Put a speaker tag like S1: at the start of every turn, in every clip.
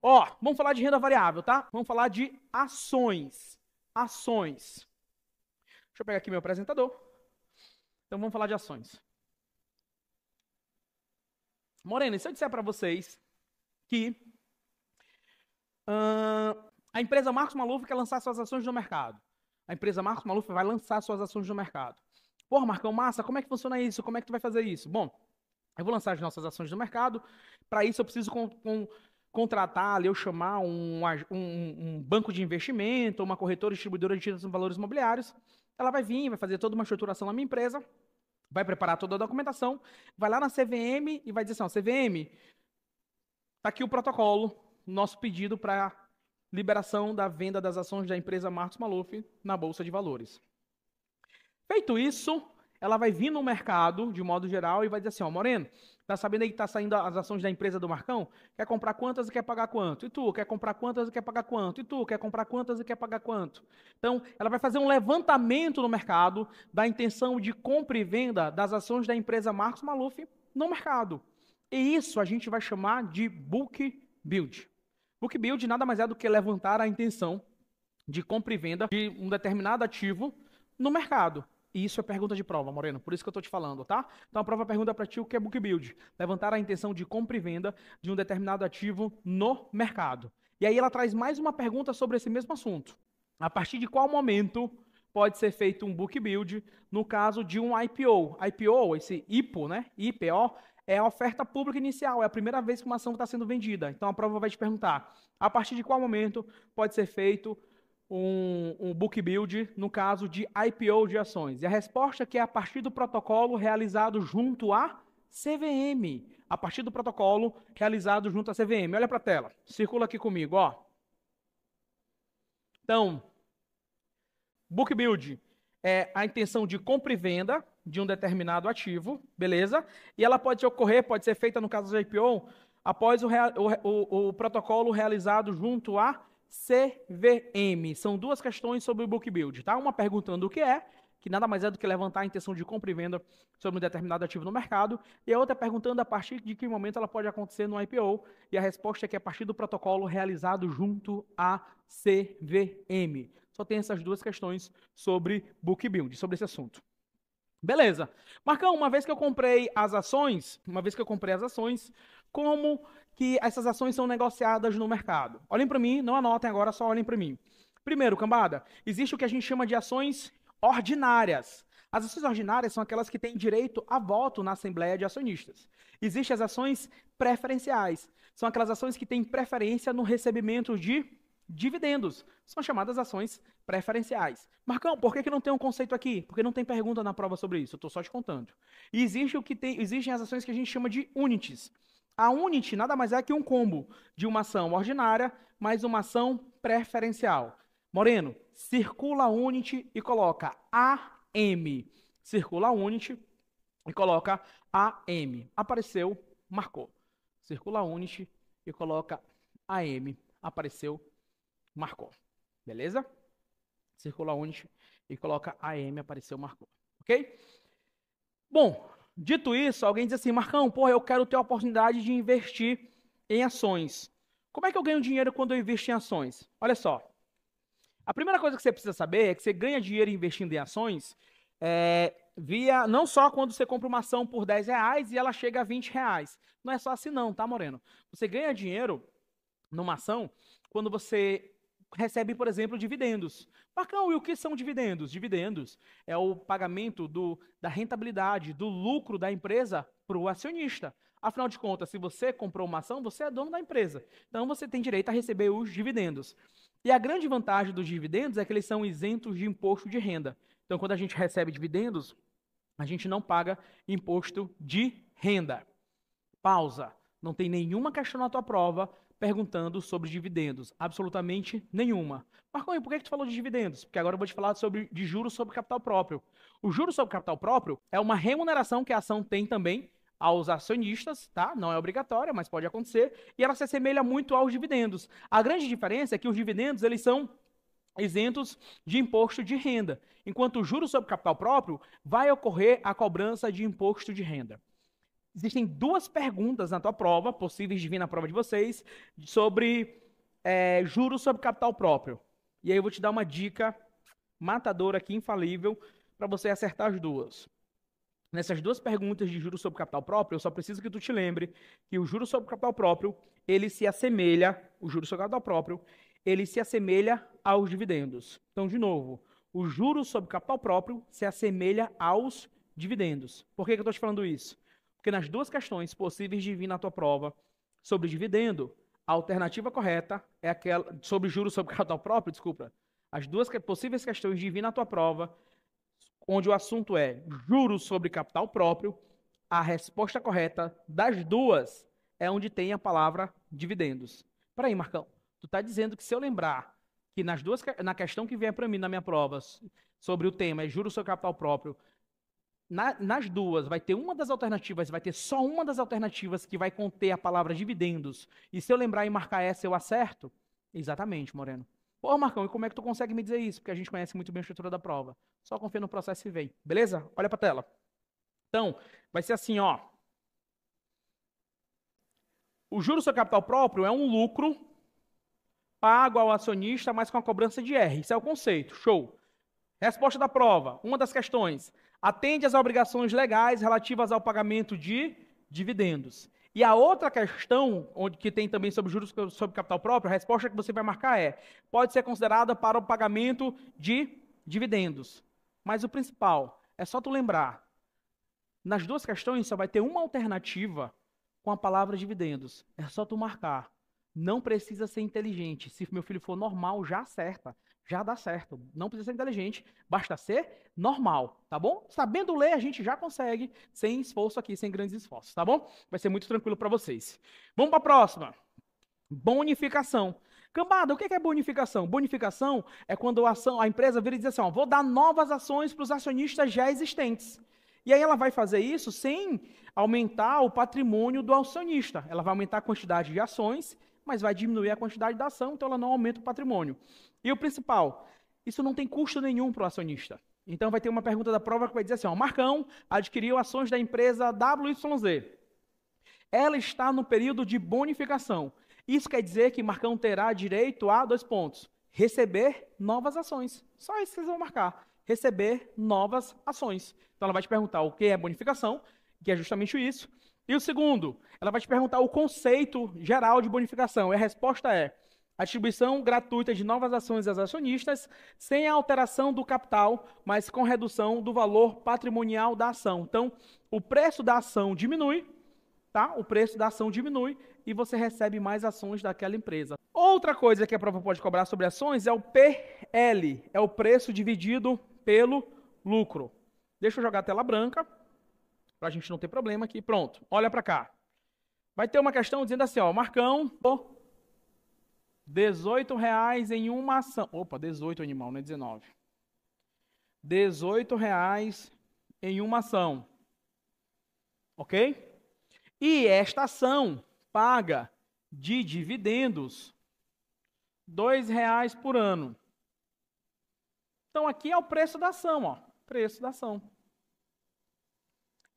S1: Ó, vamos falar de renda variável, tá? Vamos falar de ações. Ações. Deixa eu pegar aqui meu apresentador. Então vamos falar de ações. Morena, e se eu disser para vocês que a empresa Marcos Maluf quer lançar suas ações no mercado. A empresa Marcos Maluf vai lançar suas ações no mercado. Porra, Marcão, massa, como é que funciona isso? Como é que tu vai fazer isso? Bom, eu vou lançar as nossas ações no mercado. Para isso, eu preciso contratar, ali, eu chamar um banco de investimento, uma corretora distribuidora de títulos e valores imobiliários. Ela vai vir, vai fazer toda uma estruturação na minha empresa, vai preparar toda a documentação, vai lá na CVM e vai dizer assim, ó, CVM, tá aqui o protocolo, nosso pedido para liberação da venda das ações da empresa Marcos Maluf na Bolsa de Valores. Feito isso, ela vai vir no mercado, de modo geral, e vai dizer assim, ó, Moreno, tá sabendo aí que tá saindo as ações da empresa do Marcão? Quer comprar quantas e quer pagar quanto? E tu, quer comprar quantas e quer pagar quanto? E tu, quer comprar quantas e quer pagar quanto? Então, ela vai fazer um levantamento no mercado da intenção de compra e venda das ações da empresa Marcos Maluf no mercado. E isso a gente vai chamar de book build. Book build nada mais é do que levantar a intenção de compra e venda de um determinado ativo no mercado. E isso é pergunta de prova, Moreno, por isso que eu estou te falando, tá? Então a prova pergunta para ti o que é book build. Levantar a intenção de compra e venda de um determinado ativo no mercado. E aí ela traz mais uma pergunta sobre esse mesmo assunto. A partir de qual momento pode ser feito um book build no caso de um IPO? IPO, esse IPO, né? IPO, é a oferta pública inicial, é a primeira vez que uma ação está sendo vendida. Então a prova vai te perguntar, a partir de qual momento pode ser feito um book build no caso de IPO de ações? E a resposta é que é a partir do protocolo realizado junto à CVM. A partir do protocolo realizado junto à CVM. Olha para a tela, circula aqui comigo, ó. Então, book build é a intenção de compra e venda de um determinado ativo, beleza? E ela pode ocorrer, pode ser feita no caso de IPO, após o protocolo realizado junto à CVM. São duas questões sobre o book build, tá? Uma perguntando o que nada mais é do que levantar a intenção de compra e venda sobre um determinado ativo no mercado, e a outra perguntando a partir de que momento ela pode acontecer no IPO, e a resposta é que é a partir do protocolo realizado junto à CVM. Só tem essas duas questões sobre book build, sobre esse assunto. Beleza. Marcão, uma vez que eu comprei as ações, como que essas ações são negociadas no mercado? Olhem para mim, não anotem agora, só olhem para mim. Primeiro, cambada, existe o que a gente chama de ações ordinárias. As ações ordinárias são aquelas que têm direito a voto na Assembleia de Acionistas. Existem as ações preferenciais. São aquelas ações que têm preferência no recebimento de dividendos. São chamadas ações preferenciais. Marcão, por que não tem um conceito aqui? Porque não tem pergunta na prova sobre isso. Eu estou só te contando. E existem as ações que a gente chama de unities. A unit nada mais é que um combo de uma ação ordinária mais uma ação preferencial. Moreno, circula a unit e coloca AM. Circula a unit e coloca AM. Apareceu, marcou. Circula a unit e coloca AM. Apareceu, marcou. Beleza? Circula a unit e coloca AM. Apareceu, marcou. Ok? Bom, dito isso, alguém diz assim, Marcão, porra, eu quero ter a oportunidade de investir em ações. Como é que eu ganho dinheiro quando eu invisto em ações? Olha só. A primeira coisa que você precisa saber é que você ganha dinheiro investindo em ações via, não só quando você compra uma ação por R$10 e ela chega a R$20. Não é só assim não, tá, Moreno? Você ganha dinheiro numa ação quando você recebe, por exemplo, dividendos. Marcão, e o que são dividendos? Dividendos é o pagamento da rentabilidade, do lucro da empresa para o acionista. Afinal de contas, se você comprou uma ação, você é dono da empresa. Então, você tem direito a receber os dividendos. E a grande vantagem dos dividendos é que eles são isentos de imposto de renda. Então, quando a gente recebe dividendos, a gente não paga imposto de renda. Pausa. Não tem nenhuma questão na tua prova perguntando sobre dividendos. Absolutamente nenhuma. Marcão, e por que tu falou de dividendos? Porque agora eu vou te falar de juros sobre capital próprio. O juros sobre capital próprio é uma remuneração que a ação tem também aos acionistas, tá? Não é obrigatória, mas pode acontecer, e ela se assemelha muito aos dividendos. A grande diferença é que os dividendos, eles são isentos de imposto de renda, enquanto o juros sobre capital próprio vai ocorrer a cobrança de imposto de renda. existem duas perguntas na tua prova, possíveis de vir na prova de vocês, sobre juros sobre capital próprio. E aí eu vou te dar uma dica matadora aqui, infalível, para você acertar as duas. Nessas duas perguntas de juros sobre capital próprio, eu só preciso que tu te lembre que o juros sobre capital próprio, ele se assemelha, o juros sobre capital próprio, ele se assemelha aos dividendos. Então, de novo, o juros sobre capital próprio se assemelha aos dividendos. Por que eu estou te falando isso? Porque nas duas questões possíveis de vir na tua prova sobre dividendo, a alternativa correta é aquela sobre juros sobre capital próprio, desculpa. As duas possíveis questões de vir na tua prova, onde o assunto é juros sobre capital próprio, a resposta correta das duas é onde tem a palavra dividendos. Peraí, Marcão, tu está dizendo que se eu lembrar que na questão que vier para mim na minha prova sobre o tema é juros sobre capital próprio, nas duas vai ter uma das alternativas, vai ter só uma das alternativas que vai conter a palavra dividendos. E se eu lembrar e marcar essa, eu acerto? Exatamente, Moreno. Pô, Marcão, e como é que tu consegue me dizer isso? Porque a gente conhece muito bem a estrutura da prova. Só confia no processo e vem. Beleza? Olha para a tela. Então, vai ser assim, ó. O juros sobre capital próprio é um lucro pago ao acionista, mas com a cobrança de R. Isso é o conceito. Show. Resposta da prova. Uma das questões. Atende às obrigações legais relativas ao pagamento de dividendos. E a outra questão, que tem também sobre juros sobre capital próprio, a resposta que você vai marcar é: pode ser considerada para o pagamento de dividendos. Mas o principal, é só tu lembrar, nas duas questões só vai ter uma alternativa com a palavra dividendos. É só tu marcar. Não precisa ser inteligente. Se meu filho for normal, já acerta. Já dá certo. Não precisa ser inteligente, basta ser normal, tá bom? Sabendo ler, a gente já consegue, sem esforço aqui, sem grandes esforços, tá bom? Vai ser muito tranquilo para vocês. Vamos para a próxima. Bonificação. Cambada, o que é bonificação? Bonificação é quando a empresa vira e diz assim, ó, vou dar novas ações para os acionistas já existentes. E aí ela vai fazer isso sem aumentar o patrimônio do acionista. Ela vai aumentar a quantidade de ações, mas vai diminuir a quantidade da ação, então ela não aumenta o patrimônio. E o principal, isso não tem custo nenhum para o acionista. Então vai ter uma pergunta da prova que vai dizer assim, ó, Marcão adquiriu ações da empresa WYZ. Ela está no período de bonificação. Isso quer dizer que Marcão terá direito a 2 pontos. Receber novas ações. Só isso que vocês vão marcar. Receber novas ações. Então ela vai te perguntar o que é bonificação, que é justamente isso. E o segundo, ela vai te perguntar o conceito geral de bonificação. E a resposta é: a distribuição gratuita de novas ações aos acionistas, sem a alteração do capital, mas com redução do valor patrimonial da ação. Então, o preço da ação diminui, tá? O preço da ação diminui e você recebe mais ações daquela empresa. Outra coisa que a prova pode cobrar sobre ações é o PL, é o preço dividido pelo lucro. Deixa eu jogar a tela branca, para a gente não ter problema aqui. Pronto, olha para cá. Vai ter uma questão dizendo assim, ó, Marcão, R$18 em uma ação. Opa, 18 animal, não é 19. R$18 em uma ação. Ok? E esta ação paga de dividendos R$2 por ano. Então aqui é o preço da ação, ó. Preço da ação.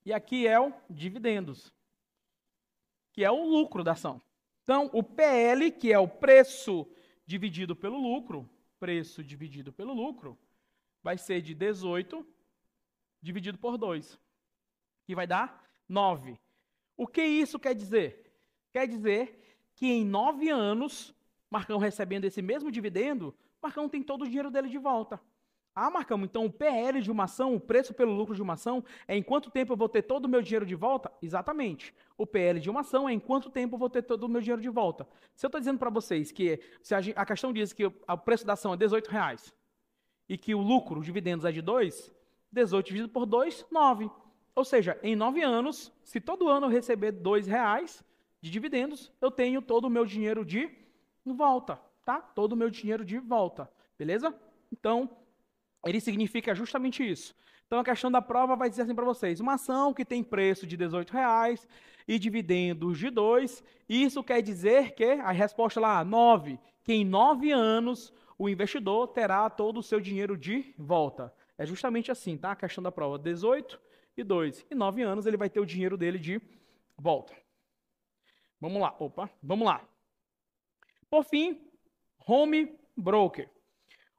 S1: E aqui é o dividendos, que é o lucro da ação. Então, o PL, que é o preço dividido pelo lucro, vai ser de 18 dividido por 2, que vai dar 9. O que isso quer dizer? Quer dizer que em 9 anos, Marcão recebendo esse mesmo dividendo, Marcão tem todo o dinheiro dele de volta. Ah, Marcão, então o PL de uma ação, o preço pelo lucro de uma ação, é em quanto tempo eu vou ter todo o meu dinheiro de volta? Exatamente. O PL de uma ação é em quanto tempo eu vou ter todo o meu dinheiro de volta. Se eu estou dizendo para vocês que se a questão diz que o preço da ação é R$18 e que o lucro, os dividendos é de 2, 18 dividido por 2, 9. Ou seja, em 9 anos, se todo ano eu receber R$2 de dividendos, eu tenho todo o meu dinheiro de volta, tá? Todo o meu dinheiro de volta, beleza? Então, ele significa justamente isso. Então, a questão da prova vai dizer assim para vocês, uma ação que tem preço de R$18 e dividendos de 2, isso quer dizer que, a resposta lá, 9, que em 9 anos o investidor terá todo o seu dinheiro de volta. É justamente assim, tá? A questão da prova, 18 e 2. Em 9 anos ele vai ter o dinheiro dele de Volta. Vamos lá. Opa, vamos lá. Por fim, Home Broker.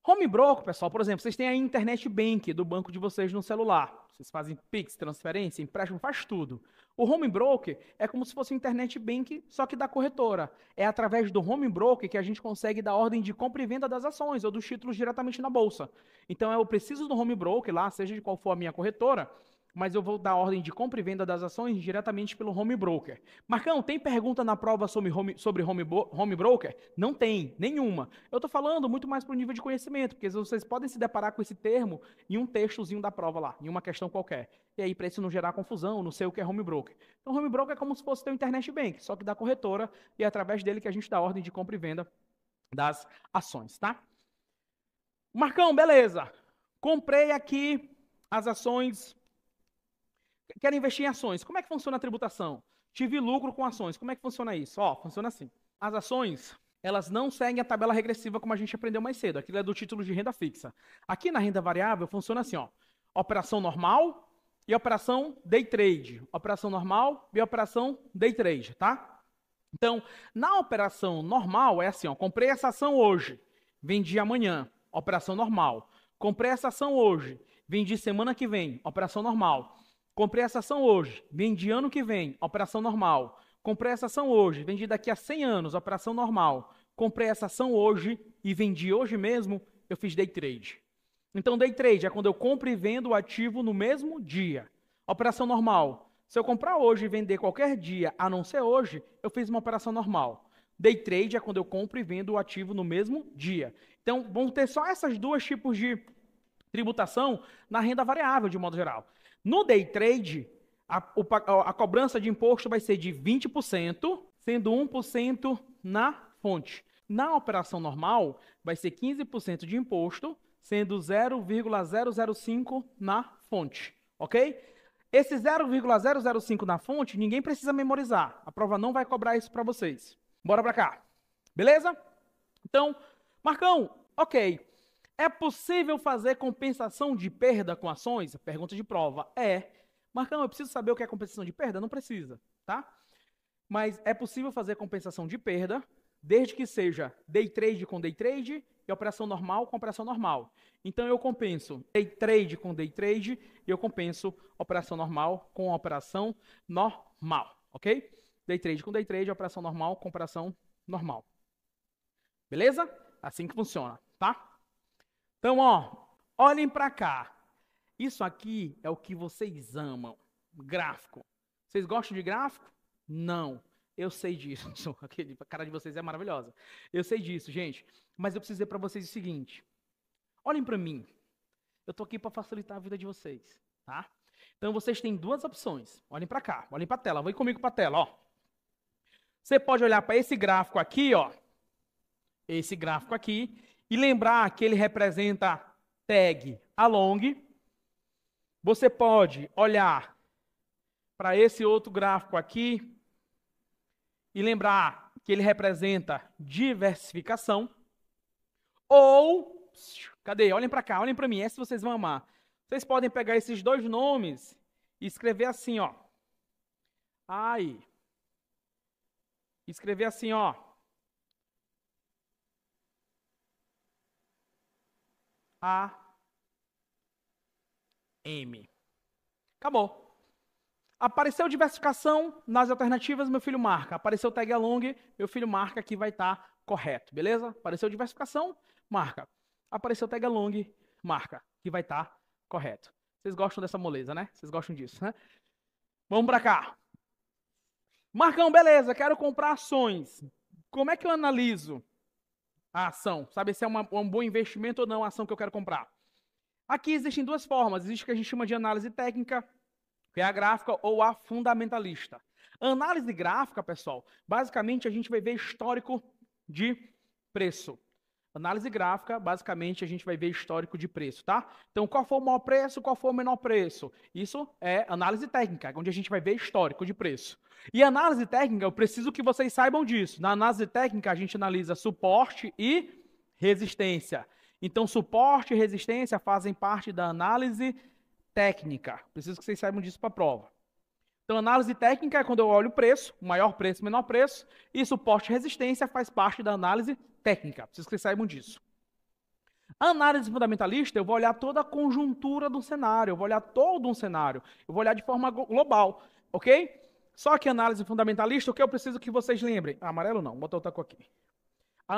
S1: Home Broker, pessoal, por exemplo, vocês têm a Internet Bank do banco de vocês no celular. Vocês fazem Pix, transferência, empréstimo, faz tudo. O Home Broker é como se fosse o Internet Bank, só que da corretora. É através do Home Broker que a gente consegue dar ordem de compra e venda das ações ou dos títulos diretamente na bolsa. Então, eu preciso do Home Broker lá, seja de qual for a minha corretora, mas eu vou dar ordem de compra e venda das ações diretamente pelo Home Broker. Marcão, tem pergunta na prova sobre home Broker? Não tem, nenhuma. Eu estou falando muito mais para o nível de conhecimento, porque vocês podem se deparar com esse termo em um textozinho da prova lá, em uma questão qualquer. E aí, para isso não gerar confusão, não sei o que é Home Broker. Então, Home Broker é como se fosse o Internet Bank, só que da corretora, e é através dele que a gente dá ordem de compra e venda das ações, tá? Marcão, beleza. Comprei aqui as ações. Quero investir em ações. Como é que funciona a tributação? Tive lucro com ações. Como é que funciona isso? Ó, funciona assim. As ações, elas não seguem a tabela regressiva como a gente aprendeu mais cedo. Aquilo é do título de renda fixa. Aqui na renda variável funciona assim, ó. Operação normal e operação day trade. Operação normal e operação day trade, tá? Então, na operação normal é assim, ó. Comprei essa ação hoje, vendi amanhã. Operação normal. Comprei essa ação hoje, vendi semana que vem. Operação normal. Comprei essa ação hoje, vendi ano que vem, operação normal. Comprei essa ação hoje, vendi daqui a 100 anos, operação normal. Comprei essa ação hoje e vendi hoje mesmo, eu fiz day trade. Então, day trade é quando eu compro e vendo o ativo no mesmo dia. Operação normal. Se eu comprar hoje e vender qualquer dia, a não ser hoje, eu fiz uma operação normal. Day trade é quando eu compro e vendo o ativo no mesmo dia. Então, vão ter só esses dois tipos de tributação na renda variável, de modo geral. No day trade, a cobrança de imposto vai ser de 20%, sendo 1% na fonte. Na operação normal, vai ser 15% de imposto, sendo 0,005 na fonte, ok? Esse 0,005 na fonte, ninguém precisa memorizar. A prova não vai cobrar isso para vocês. Bora para cá. Beleza? Então, Marcão, ok. É possível fazer compensação de perda com ações? Pergunta de prova. É. Marcão, eu preciso saber o que é compensação de perda? Não precisa, tá? Mas é possível fazer compensação de perda, desde que seja day trade com day trade e operação normal com operação normal. Então, eu compenso day trade com day trade e eu compenso operação normal com operação normal, ok? Day trade com day trade, operação normal com operação normal. Beleza? Assim que funciona, tá? Então, ó, olhem para cá. Isso aqui é o que vocês amam. Gráfico. Vocês gostam de gráfico? Não. Eu sei disso. A cara de vocês é maravilhosa. Eu sei disso, gente. Mas eu preciso dizer para vocês o seguinte. Olhem para mim. Eu tô aqui para facilitar a vida de vocês, tá? Então, vocês têm duas opções. Olhem para cá. Olhem para a tela. Vem comigo para a tela, ó. Você pode olhar para esse gráfico aqui, ó. Esse gráfico aqui. E lembrar que ele representa tag along. Você pode olhar para esse outro gráfico aqui e lembrar que ele representa diversificação. Ou, cadê? Olhem para cá, olhem para mim, essa vocês vão amar. Vocês podem pegar esses dois nomes e escrever assim, ó. Escrever assim, ó. AM. Acabou. Apareceu diversificação nas alternativas, meu filho marca. Apareceu tag along, meu filho marca que vai estar correto, beleza? Apareceu diversificação, marca. Apareceu tag along, marca que vai estar correto. Vocês gostam dessa moleza, né? Vocês gostam disso, né? Vamos para cá. Marcão, beleza, quero comprar ações. Como é que eu analiso a ação? Sabe se é um bom investimento ou não a ação que eu quero comprar? Aqui existem duas formas. Existe o que a gente chama de análise técnica, que é a gráfica, ou a fundamentalista. Análise gráfica, pessoal, basicamente a gente vai ver histórico de preço. Análise gráfica, basicamente a gente vai ver histórico de preço, tá? Então, qual foi o maior preço, qual foi o menor preço? Isso é análise técnica, onde a gente vai ver histórico de preço. E análise técnica, eu preciso que vocês saibam disso. Na análise técnica, a gente analisa suporte e resistência. Então, suporte e resistência fazem parte da análise técnica. Preciso que vocês saibam disso para a prova. Então, análise técnica é quando eu olho o preço, maior preço, menor preço, e suporte e resistência faz parte da análise técnica. Preciso que vocês saibam disso. A análise fundamentalista, eu vou olhar toda a conjuntura do cenário, eu vou olhar todo um cenário, eu vou olhar de forma global, ok? Só que a análise fundamentalista, o que eu preciso que vocês lembrem? Ah, amarelo não, vou botar outra cor aqui. A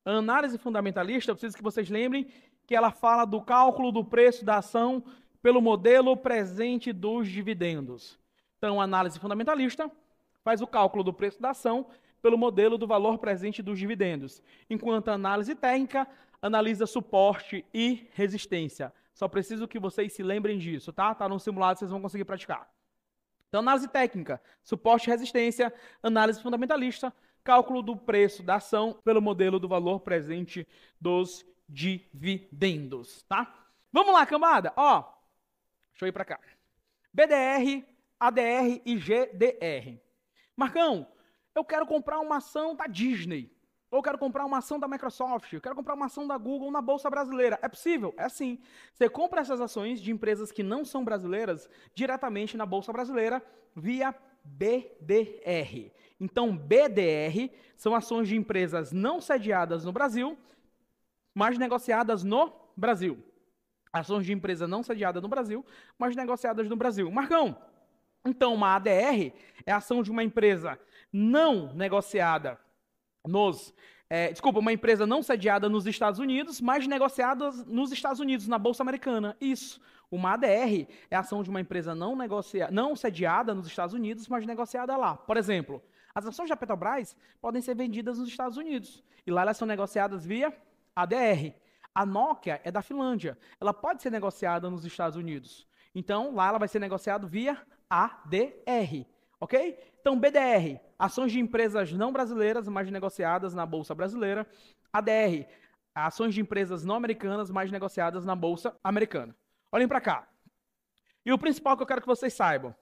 S1: análise fundamentalista, eu preciso que vocês lembrem que ela fala do cálculo do preço da ação pelo modelo presente dos dividendos. Então, a análise fundamentalista faz o cálculo do preço da ação pelo modelo do valor presente dos dividendos, enquanto a análise técnica analisa suporte e resistência. Só preciso que vocês se lembrem disso, tá? Tá no simulado, vocês vão conseguir praticar. Então, análise técnica, suporte e resistência, análise fundamentalista, cálculo do preço da ação pelo modelo do valor presente dos dividendos, tá? Vamos lá, cambada. Ó, deixa eu ir para cá. BDR, ADR e GDR. Marcão, eu quero comprar uma ação da Disney. Ou eu quero comprar uma ação da Microsoft. Eu quero comprar uma ação da Google na Bolsa Brasileira. É possível? É sim. Você compra essas ações de empresas que não são brasileiras diretamente na Bolsa Brasileira via BDR. Então, BDR são ações de empresas não sediadas no Brasil, mas negociadas no Brasil. Ações de empresa não sediada no Brasil, mas negociadas no Brasil. Marcão, então uma ADR é a ação de uma empresa não negociada uma empresa não sediada nos Estados Unidos, mas negociada nos Estados Unidos, na Bolsa Americana. Isso. Uma ADR é a ação de uma empresa não sediada nos Estados Unidos, mas negociada lá. Por exemplo, as ações da Petrobras podem ser vendidas nos Estados Unidos. E lá elas são negociadas via ADR. A Nokia é da Finlândia. Ela pode ser negociada nos Estados Unidos. Então, lá ela vai ser negociada via ADR. Ok? Então, BDR, ações de empresas não brasileiras, mas negociadas na Bolsa Brasileira. ADR, ações de empresas não americanas, mas negociadas na Bolsa Americana. Olhem para cá. E o principal que eu quero que vocês saibam.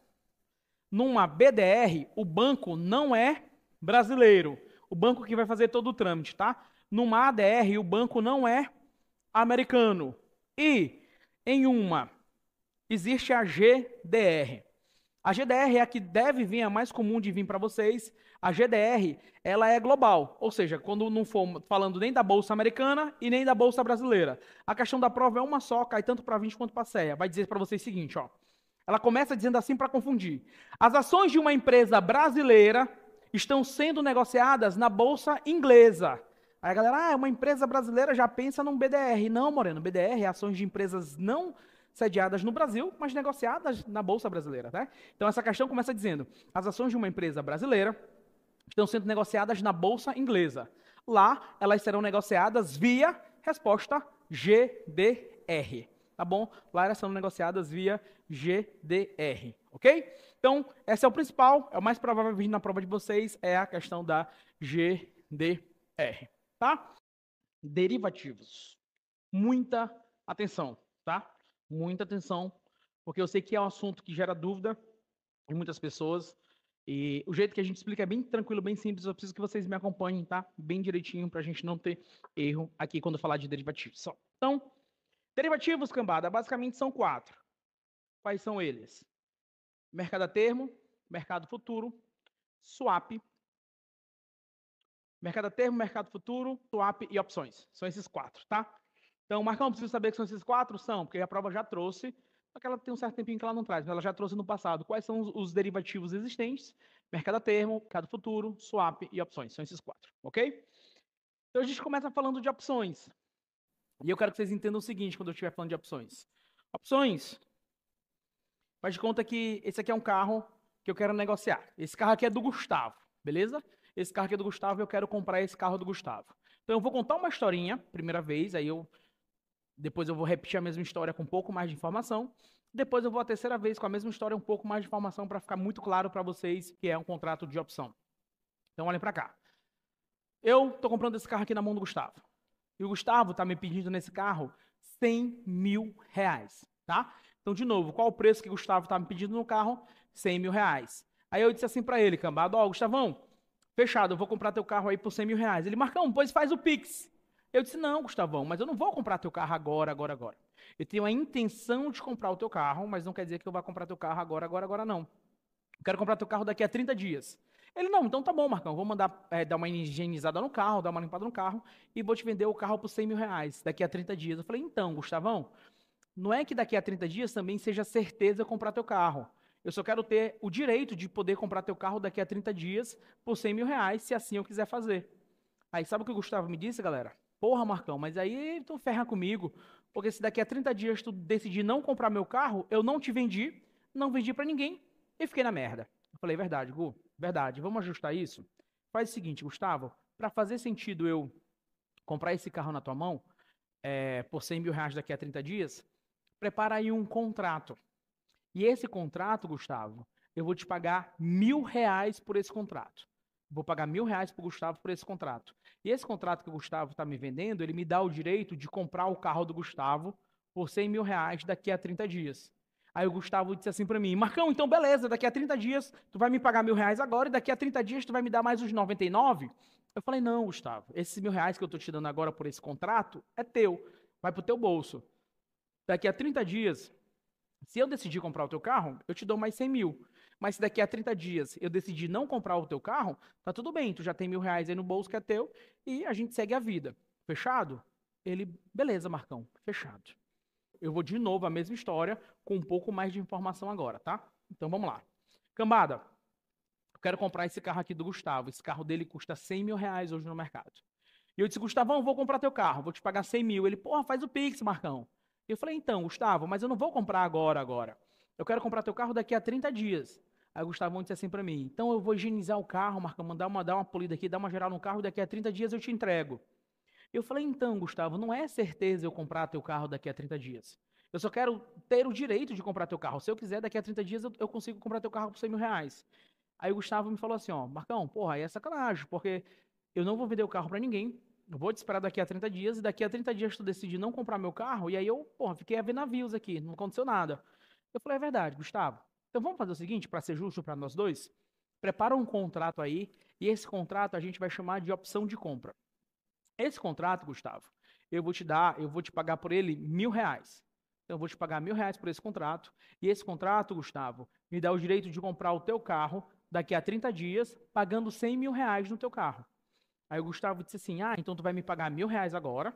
S1: Numa BDR, o banco não é brasileiro. O banco que vai fazer todo o trâmite, tá? Numa ADR, o banco não é americano. E em uma, existe a GDR. A GDR é a que deve vir, a mais comum de vir para vocês. A GDR, ela é global, ou seja, quando não for falando nem da Bolsa Americana e nem da Bolsa Brasileira. A questão da prova é uma só, cai tanto para 20 quanto para CEA. Vai dizer para vocês o seguinte, ó. Ela começa dizendo assim para confundir. As ações de uma empresa brasileira estão sendo negociadas na Bolsa Inglesa. Aí a galera, uma empresa brasileira já pensa num BDR. Não, Moreno, BDR é ações de empresas não sediadas no Brasil, mas negociadas na Bolsa Brasileira, tá? Então essa questão começa dizendo, as ações de uma empresa brasileira estão sendo negociadas na Bolsa Inglesa. Lá, elas serão negociadas via resposta GDR, tá bom? Lá elas serão negociadas via GDR, ok? Então, esse é o principal, é o mais provável vir na prova de vocês, é a questão da GDR, tá? Derivativos. Muita atenção, tá? Muita atenção, porque eu sei que é um assunto que gera dúvida em muitas pessoas, e o jeito que a gente explica é bem tranquilo, bem simples, eu preciso que vocês me acompanhem, tá? Bem direitinho, pra gente não ter erro aqui quando falar de derivativos. Então, derivativos, cambada, basicamente são 4. Quais são eles? Mercado a termo, mercado futuro, swap, mercado a termo, mercado futuro, swap e opções. São esses 4, tá? Então, Marcão, preciso saber que são esses 4? São, porque a prova já trouxe, só que ela tem um certo tempinho que ela não traz, mas ela já trouxe no passado. Quais são os derivativos existentes? Mercado a termo, mercado futuro, swap e opções. São esses 4, ok? Então, a gente começa falando de opções. E eu quero que vocês entendam o seguinte, quando eu estiver falando de opções. Opções, faz de conta que esse aqui é um carro que eu quero negociar. Esse carro aqui é do Gustavo, beleza? Esse carro aqui é do Gustavo e eu quero comprar esse carro do Gustavo. Então, eu vou contar uma historinha, primeira vez, aí depois eu vou repetir a mesma história com um pouco mais de informação. Depois eu vou a terceira vez com a mesma história, um pouco mais de informação, para ficar muito claro para vocês que é um contrato de opção. Então, olhem para cá. Eu estou comprando esse carro aqui na mão do Gustavo. E o Gustavo está me pedindo nesse carro 100 mil reais, tá? Então, de novo, qual o preço que o Gustavo está me pedindo no carro? 100 mil reais. Aí eu disse assim para ele, cambado, Gustavão, fechado, eu vou comprar teu carro aí por 100 mil reais. Ele, Marcão, pois faz o Pix. Eu disse, não, Gustavão, mas eu não vou comprar teu carro agora. Eu tenho a intenção de comprar o teu carro, mas não quer dizer que eu vá comprar teu carro agora não. Eu quero comprar teu carro daqui a 30 dias. Ele, não, então tá bom, Marcão, vou mandar dar uma higienizada no carro, dar uma limpada no carro e vou te vender o carro por 100 mil reais daqui a 30 dias. Eu falei, então, Gustavão, não é que daqui a 30 dias também seja certeza comprar teu carro. Eu só quero ter o direito de poder comprar teu carro daqui a 30 dias por 100 mil reais, se assim eu quiser fazer. Aí sabe o que o Gustavo me disse, galera? Porra, Marcão, mas aí tu ferra comigo, porque se daqui a 30 dias tu decidir não comprar meu carro, eu não te vendi, não vendi pra ninguém e fiquei na merda. Eu falei, verdade, Gu, verdade, vamos ajustar isso? Faz o seguinte, Gustavo, para fazer sentido eu comprar esse carro na tua mão, por 100 mil reais daqui a 30 dias, prepara aí um contrato. E esse contrato, Gustavo, eu vou te pagar 1.000 reais por esse contrato. Vou pagar 1.000 reais para o Gustavo por esse contrato. E esse contrato que o Gustavo está me vendendo, ele me dá o direito de comprar o carro do Gustavo por 100 mil reais daqui a 30 dias. Aí o Gustavo disse assim para mim, Marcão, então beleza, daqui a 30 dias tu vai me pagar 1.000 reais agora e daqui a 30 dias tu vai me dar mais os 99? Eu falei, não, Gustavo, esses 1.000 reais que eu estou te dando agora por esse contrato é teu, vai pro teu bolso. Daqui a 30 dias, se eu decidir comprar o teu carro, eu te dou mais 100 mil. Mas se daqui a 30 dias eu decidir não comprar o teu carro, tá tudo bem, tu já tem 1.000 reais aí no bolso que é teu e a gente segue a vida. Fechado? Ele, beleza, Marcão, fechado. Eu vou de novo a mesma história com um pouco mais de informação agora, tá? Então vamos lá. Cambada, eu quero comprar esse carro aqui do Gustavo. Esse carro dele custa 100 mil reais hoje no mercado. E eu disse, Gustavão, vou comprar teu carro, vou te pagar 100 mil. Ele, porra, faz o Pix, Marcão. Eu falei, então, Gustavo, mas eu não vou comprar agora. Eu quero comprar teu carro daqui a 30 dias. Aí o Gustavão disse assim pra mim, então eu vou higienizar o carro, Marcão, dar uma polida aqui, dar uma geral no carro, e daqui a 30 dias eu te entrego. Eu falei, então, Gustavo, não é certeza eu comprar teu carro daqui a 30 dias. Eu só quero ter o direito de comprar teu carro. Se eu quiser, daqui a 30 dias eu consigo comprar teu carro por 100 mil reais. Aí o Gustavo me falou assim, ó, Marcão, porra, aí é sacanagem, porque eu não vou vender o carro pra ninguém, eu vou te esperar daqui a 30 dias, e daqui a 30 dias tu decide não comprar meu carro, e aí eu, porra, fiquei a ver navios aqui, não aconteceu nada. Eu falei, é verdade, Gustavo. Então vamos fazer o seguinte, para ser justo para nós dois? Prepara um contrato aí, e esse contrato a gente vai chamar de opção de compra. Esse contrato, Gustavo, eu vou te pagar por ele 1.000 reais. Então eu vou te pagar 1.000 reais por esse contrato, e esse contrato, Gustavo, me dá o direito de comprar o teu carro daqui a 30 dias, pagando 100 mil reais no teu carro. Aí o Gustavo disse assim, então tu vai me pagar 1.000 reais agora,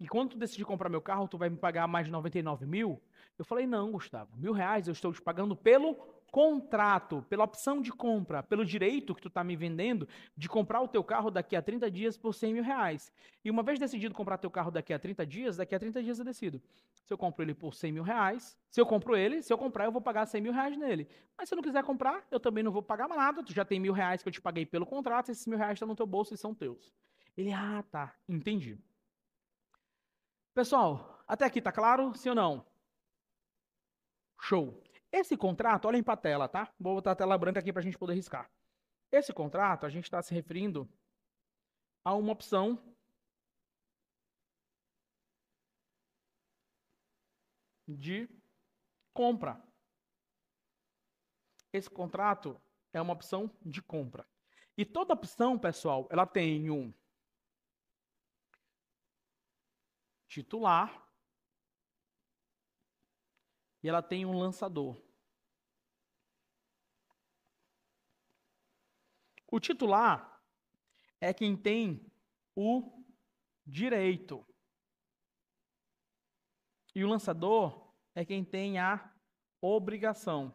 S1: e quando tu decidir comprar meu carro, tu vai me pagar mais de 99 mil? Eu falei, não, Gustavo, 1.000 reais eu estou te pagando pelo contrato, pela opção de compra, pelo direito que tu está me vendendo de comprar o teu carro daqui a 30 dias por 100 mil reais. E uma vez decidido comprar teu carro daqui a 30 dias, daqui a 30 dias eu decido. Se eu compro ele por 100 mil reais, se eu comprar, eu vou pagar 100 mil reais nele. Mas se eu não quiser comprar, eu também não vou pagar mais nada, tu já tem 1.000 reais que eu te paguei pelo contrato, esses 1.000 reais estão no teu bolso e são teus. Ele, tá, entendi. Pessoal, até aqui tá claro? Sim ou não? Show. Esse contrato, olhem para a tela, tá? Vou botar a tela branca aqui para a gente poder riscar. Esse contrato, a gente está se referindo a uma opção de compra. Esse contrato é uma opção de compra. E toda opção, pessoal, ela tem um titular e ela tem um lançador. O titular é quem tem o direito. E o lançador é quem tem a obrigação.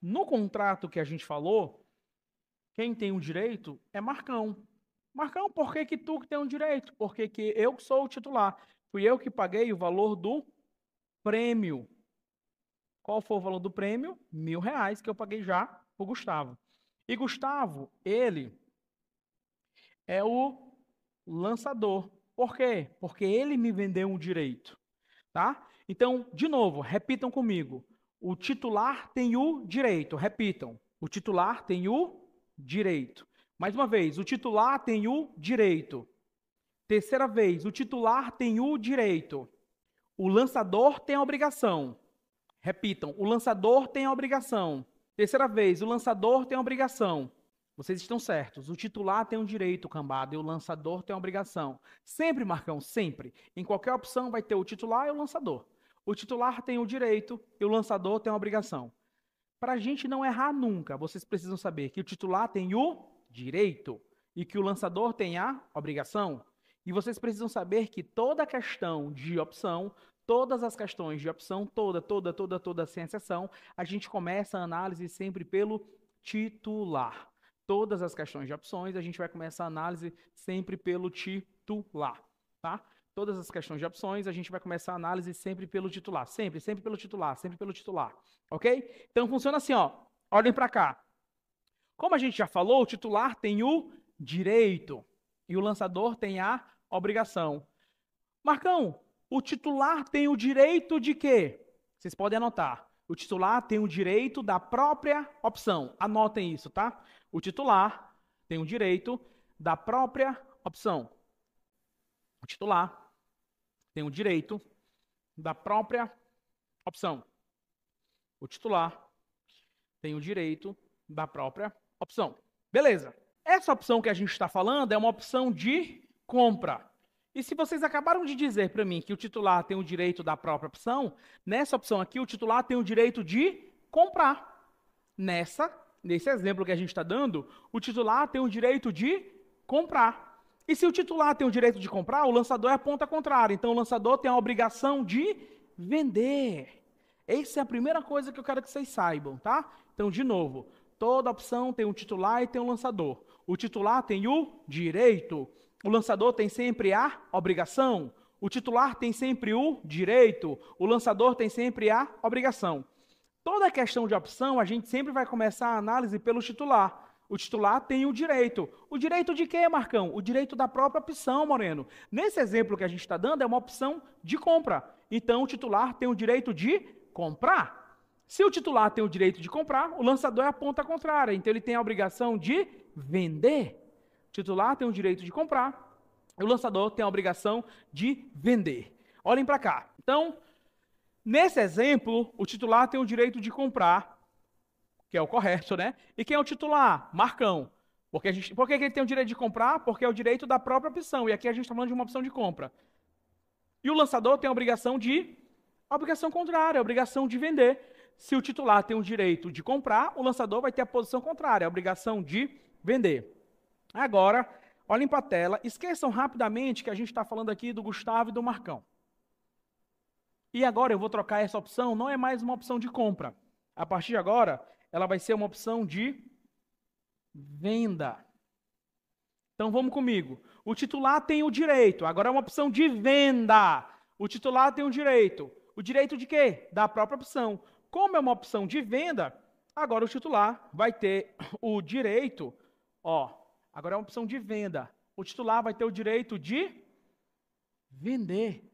S1: No contrato que a gente falou, quem tem o direito é Marcão. Marcão, por que que tu que tem o direito? Porque que eu que sou o titular. Fui eu que paguei o valor do prêmio. Qual foi o valor do prêmio? 1.000 reais que eu paguei já pro Gustavo. E Gustavo, ele é o lançador. Por quê? Porque ele me vendeu um direito, tá? Então, de novo, repitam comigo. O titular tem o direito. Repitam. O titular tem o direito. Mais uma vez, o titular tem o direito. Terceira vez, o titular tem o direito. O lançador tem a obrigação. Repitam, o lançador tem a obrigação. Terceira vez, o lançador tem a obrigação. Vocês estão certos. O titular tem um direito, cambada, e o lançador tem uma obrigação. Sempre, Marcão, sempre. Em qualquer opção vai ter o titular e o lançador. O titular tem o direito e o lançador tem a obrigação. Para a gente não errar nunca, vocês precisam saber que o titular tem o direito e que o lançador tem a obrigação. E vocês precisam saber que toda questão de opção, todas as questões de opção, toda, sem exceção, a gente começa a análise sempre pelo titular. Todas as questões de opções, a gente vai começar a análise sempre pelo titular, tá? Todas as questões de opções, a gente vai começar a análise sempre pelo titular. Sempre pelo titular, sempre pelo titular. Ok? Então funciona assim, ó. Olhem para cá. Como a gente já falou, o titular tem o direito e o lançador tem a obrigação. Marcão, o titular tem o direito de quê? Vocês podem anotar. O titular tem o direito da própria opção. Anotem isso, tá? O titular tem o direito da própria opção. O titular tem o direito da própria opção. O titular tem o direito da própria opção. Beleza. Essa opção que a gente está falando é uma opção de compra. E se vocês acabaram de dizer para mim que o titular tem o direito da própria opção, nessa opção aqui o titular tem o direito de comprar. Nesse exemplo que a gente está dando, o titular tem o direito de comprar. E se o titular tem o direito de comprar, o lançador é a ponta contrária. Então o lançador tem a obrigação de vender. Essa é a primeira coisa que eu quero que vocês saibam, tá? Então, de novo, toda opção tem um titular e tem um lançador. O titular tem o direito. O lançador tem sempre a obrigação. O titular tem sempre o direito. O lançador tem sempre a obrigação. Toda questão de opção, a gente sempre vai começar a análise pelo titular. O titular tem o direito. O direito de quê, Marcão? O direito da própria opção, Moreno. Nesse exemplo que a gente está dando, é uma opção de compra. Então, o titular tem o direito de comprar. Se o titular tem o direito de comprar, o lançador é a ponta contrária. Então, ele tem a obrigação de vender. O titular tem o direito de comprar, e o lançador tem a obrigação de vender. Olhem para cá. Então, nesse exemplo, o titular tem o direito de comprar, que é o correto, né? E quem é o titular? Marcão. Por que ele tem o direito de comprar? Porque é o direito da própria opção. E aqui a gente está falando de uma opção de compra. E o lançador tem a obrigação contrária, a obrigação de vender. Se o titular tem o direito de comprar, o lançador vai ter a posição contrária, a obrigação de vender. Agora, olhem para a tela, esqueçam rapidamente que a gente está falando aqui do Gustavo e do Marcão. E agora eu vou trocar essa opção, não é mais uma opção de compra. A partir de agora, ela vai ser uma opção de venda. Então vamos comigo. O titular tem o direito, agora é uma opção de venda. O titular tem o direito. O direito de quê? Da própria opção. Como é uma opção de venda, agora o titular vai ter o direito, agora é uma opção de venda. O titular vai ter o direito de vender.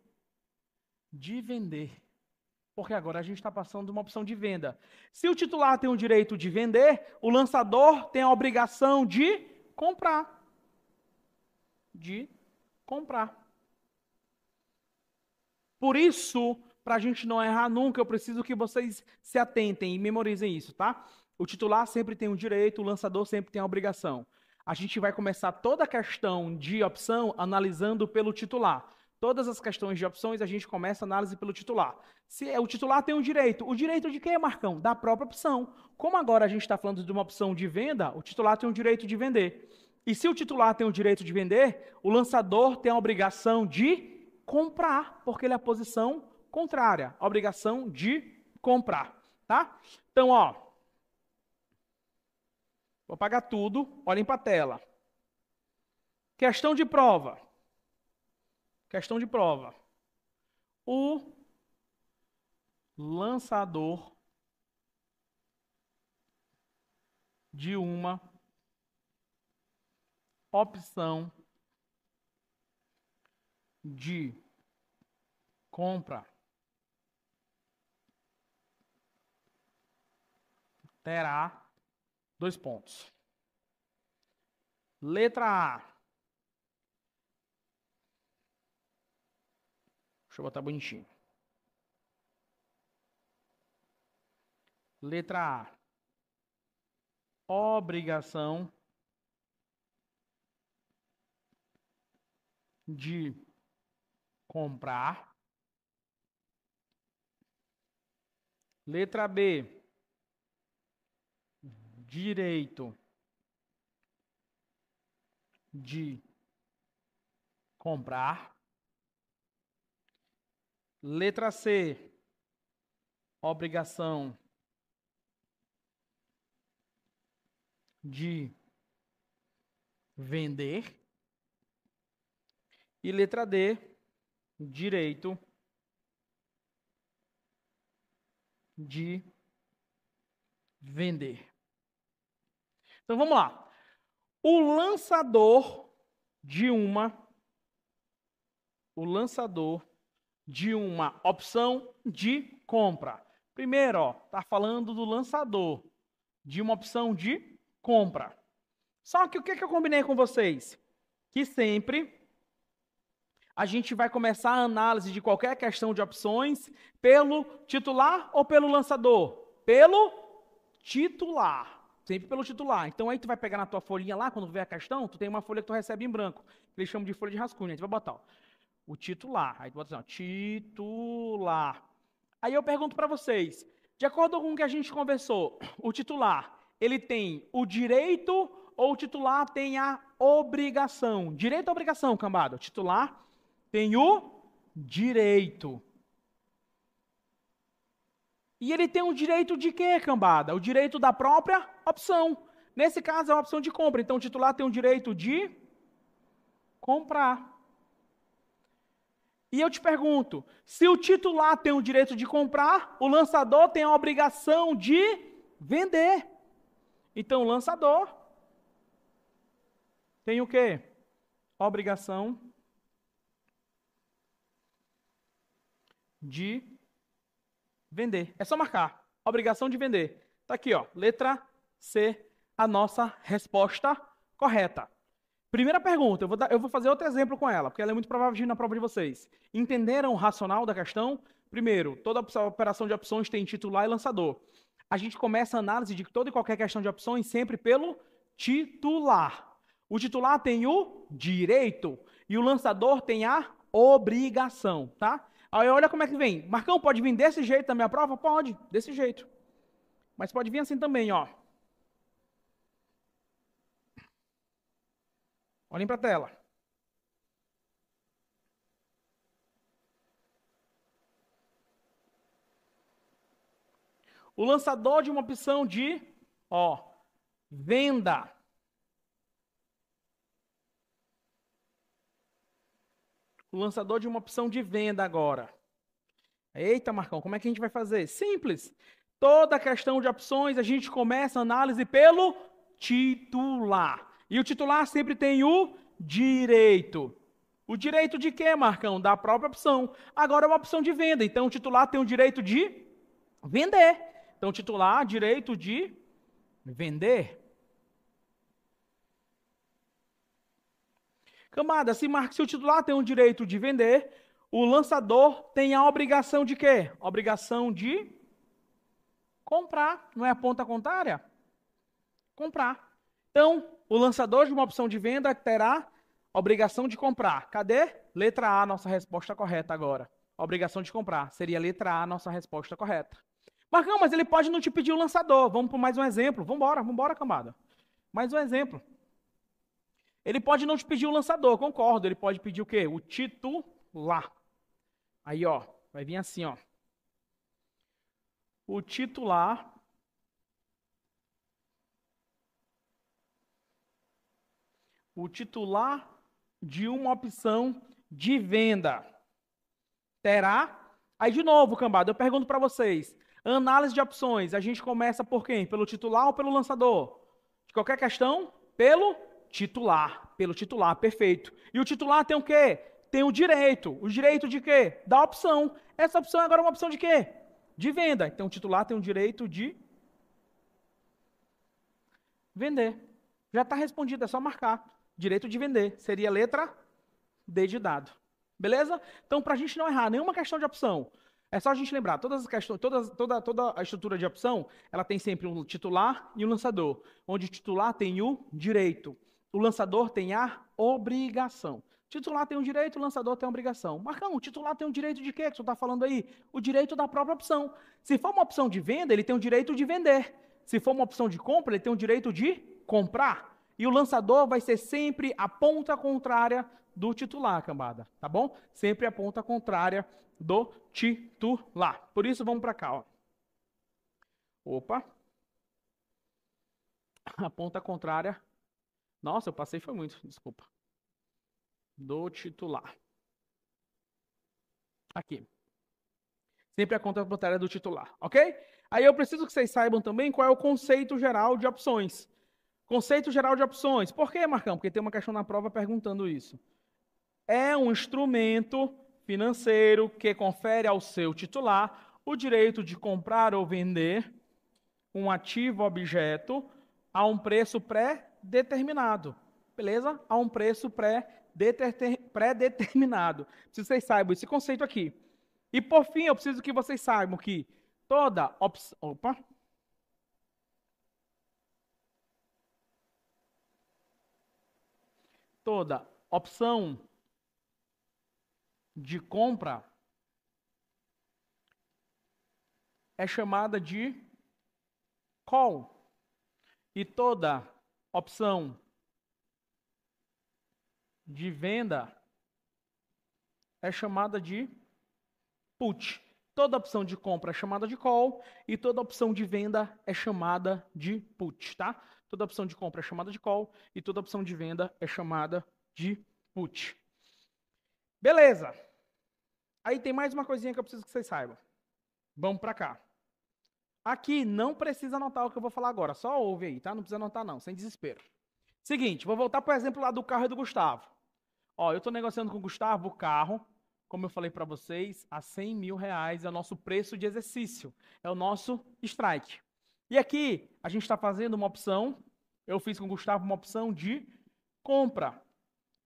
S1: Porque agora a gente está passando de uma opção de venda. Se o titular tem o direito de vender, o lançador tem a obrigação de comprar. Por isso, para a gente não errar nunca, eu preciso que vocês se atentem e memorizem isso, tá? O titular sempre tem o direito, o lançador sempre tem a obrigação. A gente vai começar toda a questão de opção analisando pelo titular. Todas as questões de opções a gente começa a análise pelo titular. Se o titular tem o direito de quê, Marcão? Da própria opção. Como agora a gente está falando de uma opção de venda, o titular tem o direito de vender. E se o titular tem o direito de vender, o lançador tem a obrigação de comprar, porque ele é a posição contrária, a obrigação de comprar, tá? Então, vou apagar tudo, olhem para a tela. Questão de prova. O lançador de uma opção de compra terá 2 pontos. Letra A. Deixa eu botar bonitinho. Letra A. Obrigação de comprar. Letra B, direito de comprar. Letra C, obrigação de vender. E letra D, direito de vender. Então vamos lá. O lançador de uma opção de compra. Primeiro, ó, tá falando do lançador de uma opção de compra. Só que o que eu combinei com vocês? Que sempre a gente vai começar a análise de qualquer questão de opções pelo titular ou pelo lançador? Pelo titular. Sempre pelo titular. Então aí tu vai pegar na tua folhinha lá, quando ver a questão, tu tem uma folha que tu recebe em branco, que eles chamam de folha de rascunho. A gente vai botar, ó, o titular. Aí tu bota assim, ó, titular. Aí eu pergunto para vocês, de acordo com o que a gente conversou, o titular, ele tem o direito ou o titular tem a obrigação? Direito ou obrigação, cambada? O titular tem o direito. E ele tem o direito de quê, cambada? O direito da própria opção. Nesse caso, é uma opção de compra. Então, o titular tem o direito de comprar. E eu te pergunto, se o titular tem o direito de comprar, o lançador tem a obrigação de vender. Então, o lançador tem o quê? Obrigação de vender. É só marcar. Obrigação de vender. Tá aqui, ó. Letra C, a nossa resposta correta. Primeira pergunta, eu vou fazer outro exemplo com ela, porque ela é muito provável de ir na prova de vocês. Entenderam o racional da questão? Primeiro, toda operação de opções tem titular e lançador. A gente começa a análise de toda e qualquer questão de opções sempre pelo titular. O titular tem o direito e o lançador tem a obrigação, tá? Aí olha como é que vem. Marcão, pode vir desse jeito na minha prova? Pode, desse jeito. Mas pode vir assim também, ó. Olhem para a tela. O lançador de uma opção de, ó, venda. O lançador de uma opção de venda agora. Eita, Marcão, como é que a gente vai fazer? Simples. Toda questão de opções, a gente começa a análise pelo titular. E o titular sempre tem o direito. O direito de quê, Marcão? Da própria opção. Agora é uma opção de venda. Então, o titular tem o direito de vender. Então, o titular, direito de vender. Camada, se o titular tem o direito de vender, o lançador tem a obrigação de quê? Obrigação de comprar. Não é a ponta contrária? Comprar. Então, o lançador de uma opção de venda terá obrigação de comprar. Cadê? Letra A, nossa resposta correta agora. Obrigação de comprar. Seria letra A, nossa resposta correta. Marcão, mas ele pode não te pedir o lançador. Vamos por mais um exemplo. Vambora, cambada. Mais um exemplo. Ele pode não te pedir o lançador, concordo. Ele pode pedir o quê? O titular. Aí, ó, vai vir assim, ó. O titular de uma opção de venda terá. Aí, de novo, cambada, eu pergunto para vocês. Análise de opções, a gente começa por quem? Pelo titular ou pelo lançador? De qualquer questão, pelo titular. Pelo titular, perfeito. E o titular tem o quê? Tem o direito. O direito de quê? Da opção. Essa opção agora é uma opção de quê? De venda. Então, o titular tem o direito de vender. Já está respondido, é só marcar. Direito de vender. Seria a letra D de dado. Beleza? Então, para a gente não errar nenhuma questão de opção, é só a gente lembrar, todas as questões, toda a estrutura de opção, ela tem sempre um titular e um lançador, onde o titular tem o direito, o lançador tem a obrigação. Titular tem um direito, o lançador tem uma obrigação. Marcão, o titular tem um direito de quê que você está falando aí? O direito da própria opção. Se for uma opção de venda, ele tem o direito de vender. Se for uma opção de compra, ele tem o direito de comprar. E o lançador vai ser sempre a ponta contrária do titular, cambada, tá bom? Sempre a ponta contrária do titular. Por isso, vamos para cá, ó. Opa. A ponta contrária. Nossa, eu passei foi muito, desculpa. Do titular. Aqui. Sempre a conta contrária do titular, ok? Aí eu preciso que vocês saibam também qual é o conceito geral de opções. Conceito geral de opções. Por quê, Marcão? Porque tem uma questão na prova perguntando isso. É um instrumento financeiro que confere ao seu titular o direito de comprar ou vender um ativo objeto a um preço pré-determinado. Beleza? A um preço pré-determinado. Preciso que vocês saibam esse conceito aqui. E por fim, eu preciso que vocês saibam que toda opção... Opa! Toda opção de compra é chamada de call. E toda opção de venda é chamada de put. Toda opção de compra é chamada de call e toda opção de venda é chamada de put, tá? Toda opção de compra é chamada de call e toda opção de venda é chamada de put. Beleza. Aí tem mais uma coisinha que eu preciso que vocês saibam. Vamos para cá. Aqui não precisa anotar o que eu vou falar agora, só ouve aí, tá? Não precisa anotar não, sem desespero. Seguinte, vou voltar para o exemplo lá do carro e do Gustavo. Ó, eu estou negociando com o Gustavo o carro, como eu falei para vocês, a R$100 mil é o nosso preço de exercício, é o nosso strike. E aqui a gente está fazendo uma opção, eu fiz com o Gustavo uma opção de compra.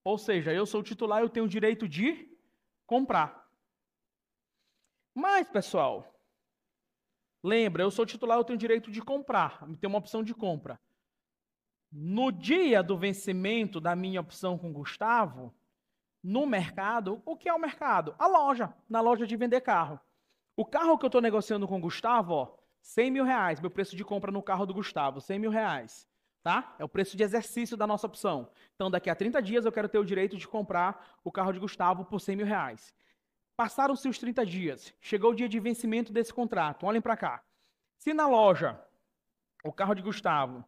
S1: Ou seja, eu sou o titular, eu tenho o direito de comprar. Mas, pessoal, lembra, eu sou titular, eu tenho o direito de comprar, tem uma opção de compra. No dia do vencimento da minha opção com o Gustavo, no mercado, o que é o mercado? A loja, na loja de vender carro. O carro que eu estou negociando com o Gustavo, ó, R$100 mil, meu preço de compra no carro do Gustavo, R$100 mil, tá? É o preço de exercício da nossa opção. Então, daqui a 30 dias eu quero ter o direito de comprar o carro de Gustavo por R$100 mil. Passaram-se os 30 dias, chegou o dia de vencimento desse contrato, olhem para cá. Se na loja o carro de Gustavo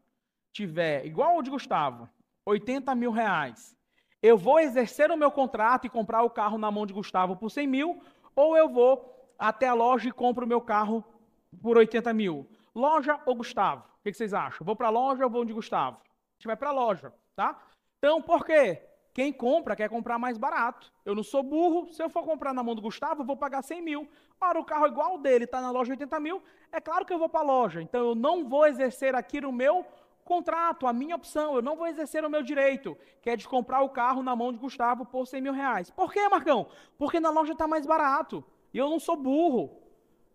S1: tiver igual ao de Gustavo, R$80 mil, eu vou exercer o meu contrato e comprar o carro na mão de Gustavo por 100 mil, ou eu vou até a loja e compro o meu carro por 80 mil. Loja ou Gustavo? O que vocês acham? Vou para a loja ou vou de Gustavo? A gente vai para a loja, tá? Então, por quê? Quem compra quer comprar mais barato. Eu não sou burro. Se eu for comprar na mão do Gustavo, eu vou pagar 100 mil. Ora, o carro igual dele está na loja 80 mil. É claro que eu vou para a loja. Então, eu não vou exercer aqui o meu contrato, a minha opção. Eu não vou exercer o meu direito, que é de comprar o carro na mão de Gustavo por R$100 mil. Por quê, Marcão? Porque na loja está mais barato. E eu não sou burro.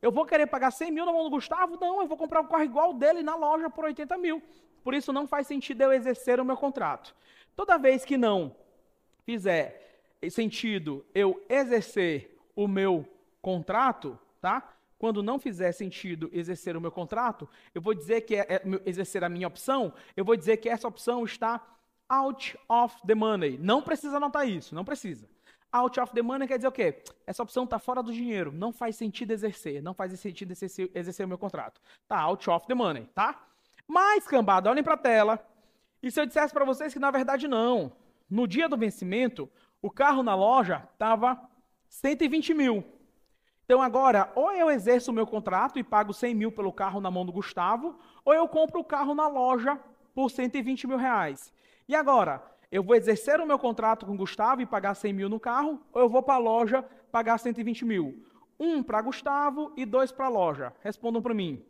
S1: Eu vou querer pagar 100 mil na mão do Gustavo? Não, eu vou comprar um carro igual dele na loja por 80 mil. Por isso, não faz sentido eu exercer o meu contrato. Toda vez que não fizer sentido eu exercer o meu contrato, tá? Quando não fizer sentido exercer o meu contrato, eu vou dizer que exercer a minha opção, eu vou dizer que essa opção está out of the money. Não precisa anotar isso, não precisa. Out of the money quer dizer o quê? Essa opção está fora do dinheiro, não faz sentido exercer, não faz sentido exercer o meu contrato. Tá out of the money, tá? Mas, cambada, olhem para a tela. E se eu dissesse para vocês que na verdade não, no dia do vencimento, o carro na loja estava 120 mil. Então agora, ou eu exerço o meu contrato e pago 100 mil pelo carro na mão do Gustavo, ou eu compro o carro na loja por 120 mil reais. E agora, eu vou exercer o meu contrato com o Gustavo e pagar 100 mil no carro, ou eu vou para a loja pagar 120 mil? 1 para Gustavo e 2 para a loja. Respondam para mim.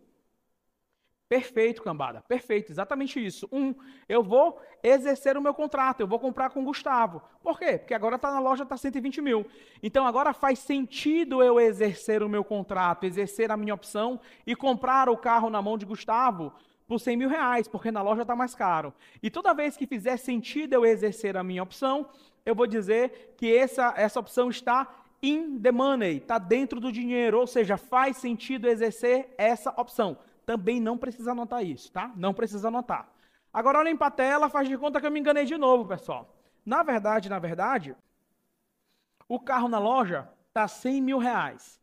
S1: Perfeito, cambada. Perfeito, exatamente isso. 1, eu vou exercer o meu contrato, eu vou comprar com o Gustavo. Por quê? Porque agora está na loja, está 120 mil. Então agora faz sentido eu exercer o meu contrato, exercer a minha opção e comprar o carro na mão de Gustavo por 100 mil reais, porque na loja está mais caro. E toda vez que fizer sentido eu exercer a minha opção, eu vou dizer que essa opção está in the money, está dentro do dinheiro, ou seja, faz sentido exercer essa opção. Também não precisa anotar isso, tá? Não precisa anotar. Agora olhem para a tela, faz de conta que eu me enganei de novo, pessoal. Na verdade, o carro na loja está 100 mil reais.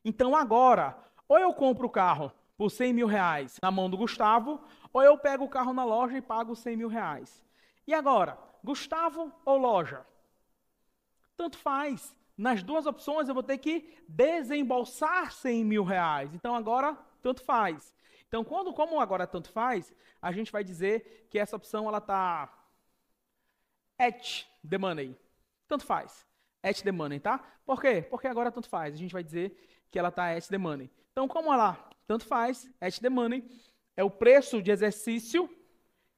S1: Então agora, ou eu compro o carro por 100 mil reais na mão do Gustavo, ou eu pego o carro na loja e pago 100 mil reais. E agora, Gustavo ou loja? Tanto faz. Nas duas opções eu vou ter que desembolsar 100 mil reais. Então agora, tanto faz. Então, como agora tanto faz, a gente vai dizer que essa opção ela está at the money. Tanto faz. At the money, tá? Por quê? Porque agora tanto faz. A gente vai dizer que ela está at the money. Então, como ela tanto faz, at the money, é o preço de exercício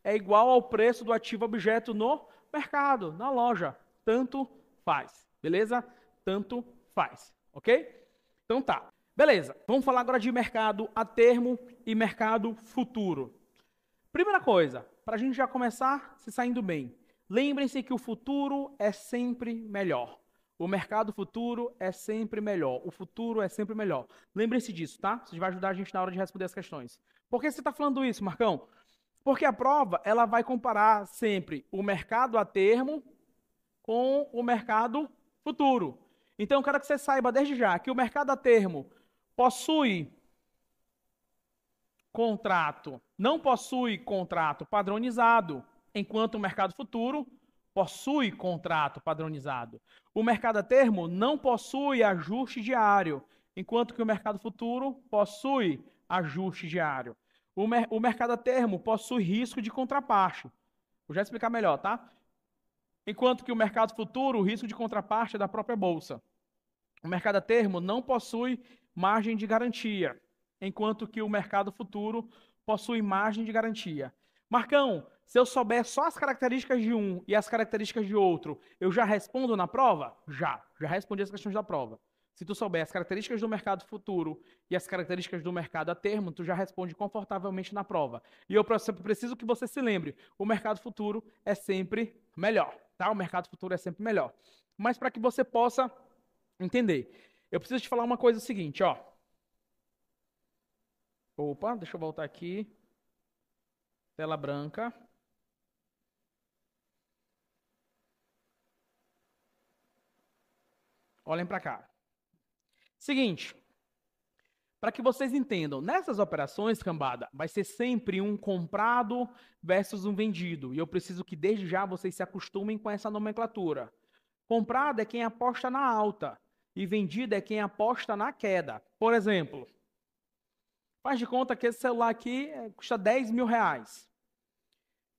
S1: é igual ao preço do ativo objeto no mercado, na loja. Tanto faz. Beleza? Tanto faz. Ok? Então tá. Beleza. Vamos falar agora de mercado a termo e mercado futuro. Primeira coisa, para a gente já começar se saindo bem. Lembrem-se que o futuro é sempre melhor. O mercado futuro é sempre melhor. O futuro é sempre melhor. Lembrem-se disso, tá? Isso vai ajudar a gente na hora de responder as questões. Por que você está falando isso, Marcão? Porque a prova ela vai comparar sempre o mercado a termo com o mercado futuro. Então, eu quero que você saiba desde já que o mercado a termo possui contrato, não possui contrato padronizado, enquanto o mercado futuro possui contrato padronizado. O mercado a termo não possui ajuste diário, enquanto que o mercado futuro possui ajuste diário. O mercado a termo possui risco de contraparte. Vou já explicar melhor, tá? Enquanto que o mercado futuro, o risco de contraparte é da própria bolsa. O mercado a termo não possui margem de garantia, enquanto que o mercado futuro possui margem de garantia. Marcão, se eu souber só as características de um e as características de outro, eu já respondo na prova? Já respondi as questões da prova. Se tu souber as características do mercado futuro e as características do mercado a termo, tu já responde confortavelmente na prova. E eu preciso que você se lembre, o mercado futuro é sempre melhor, tá? O mercado futuro é sempre melhor. Mas para que você possa entender, eu preciso te falar uma coisa seguinte, ó. Opa, deixa eu voltar aqui. Tela branca. Olhem para cá. Seguinte, para que vocês entendam, nessas operações, cambada, vai ser sempre um comprado versus um vendido. E eu preciso que desde já vocês se acostumem com essa nomenclatura. Comprado é quem aposta na alta e vendido é quem aposta na queda. Por exemplo, faz de conta que esse celular aqui custa 10 mil reais.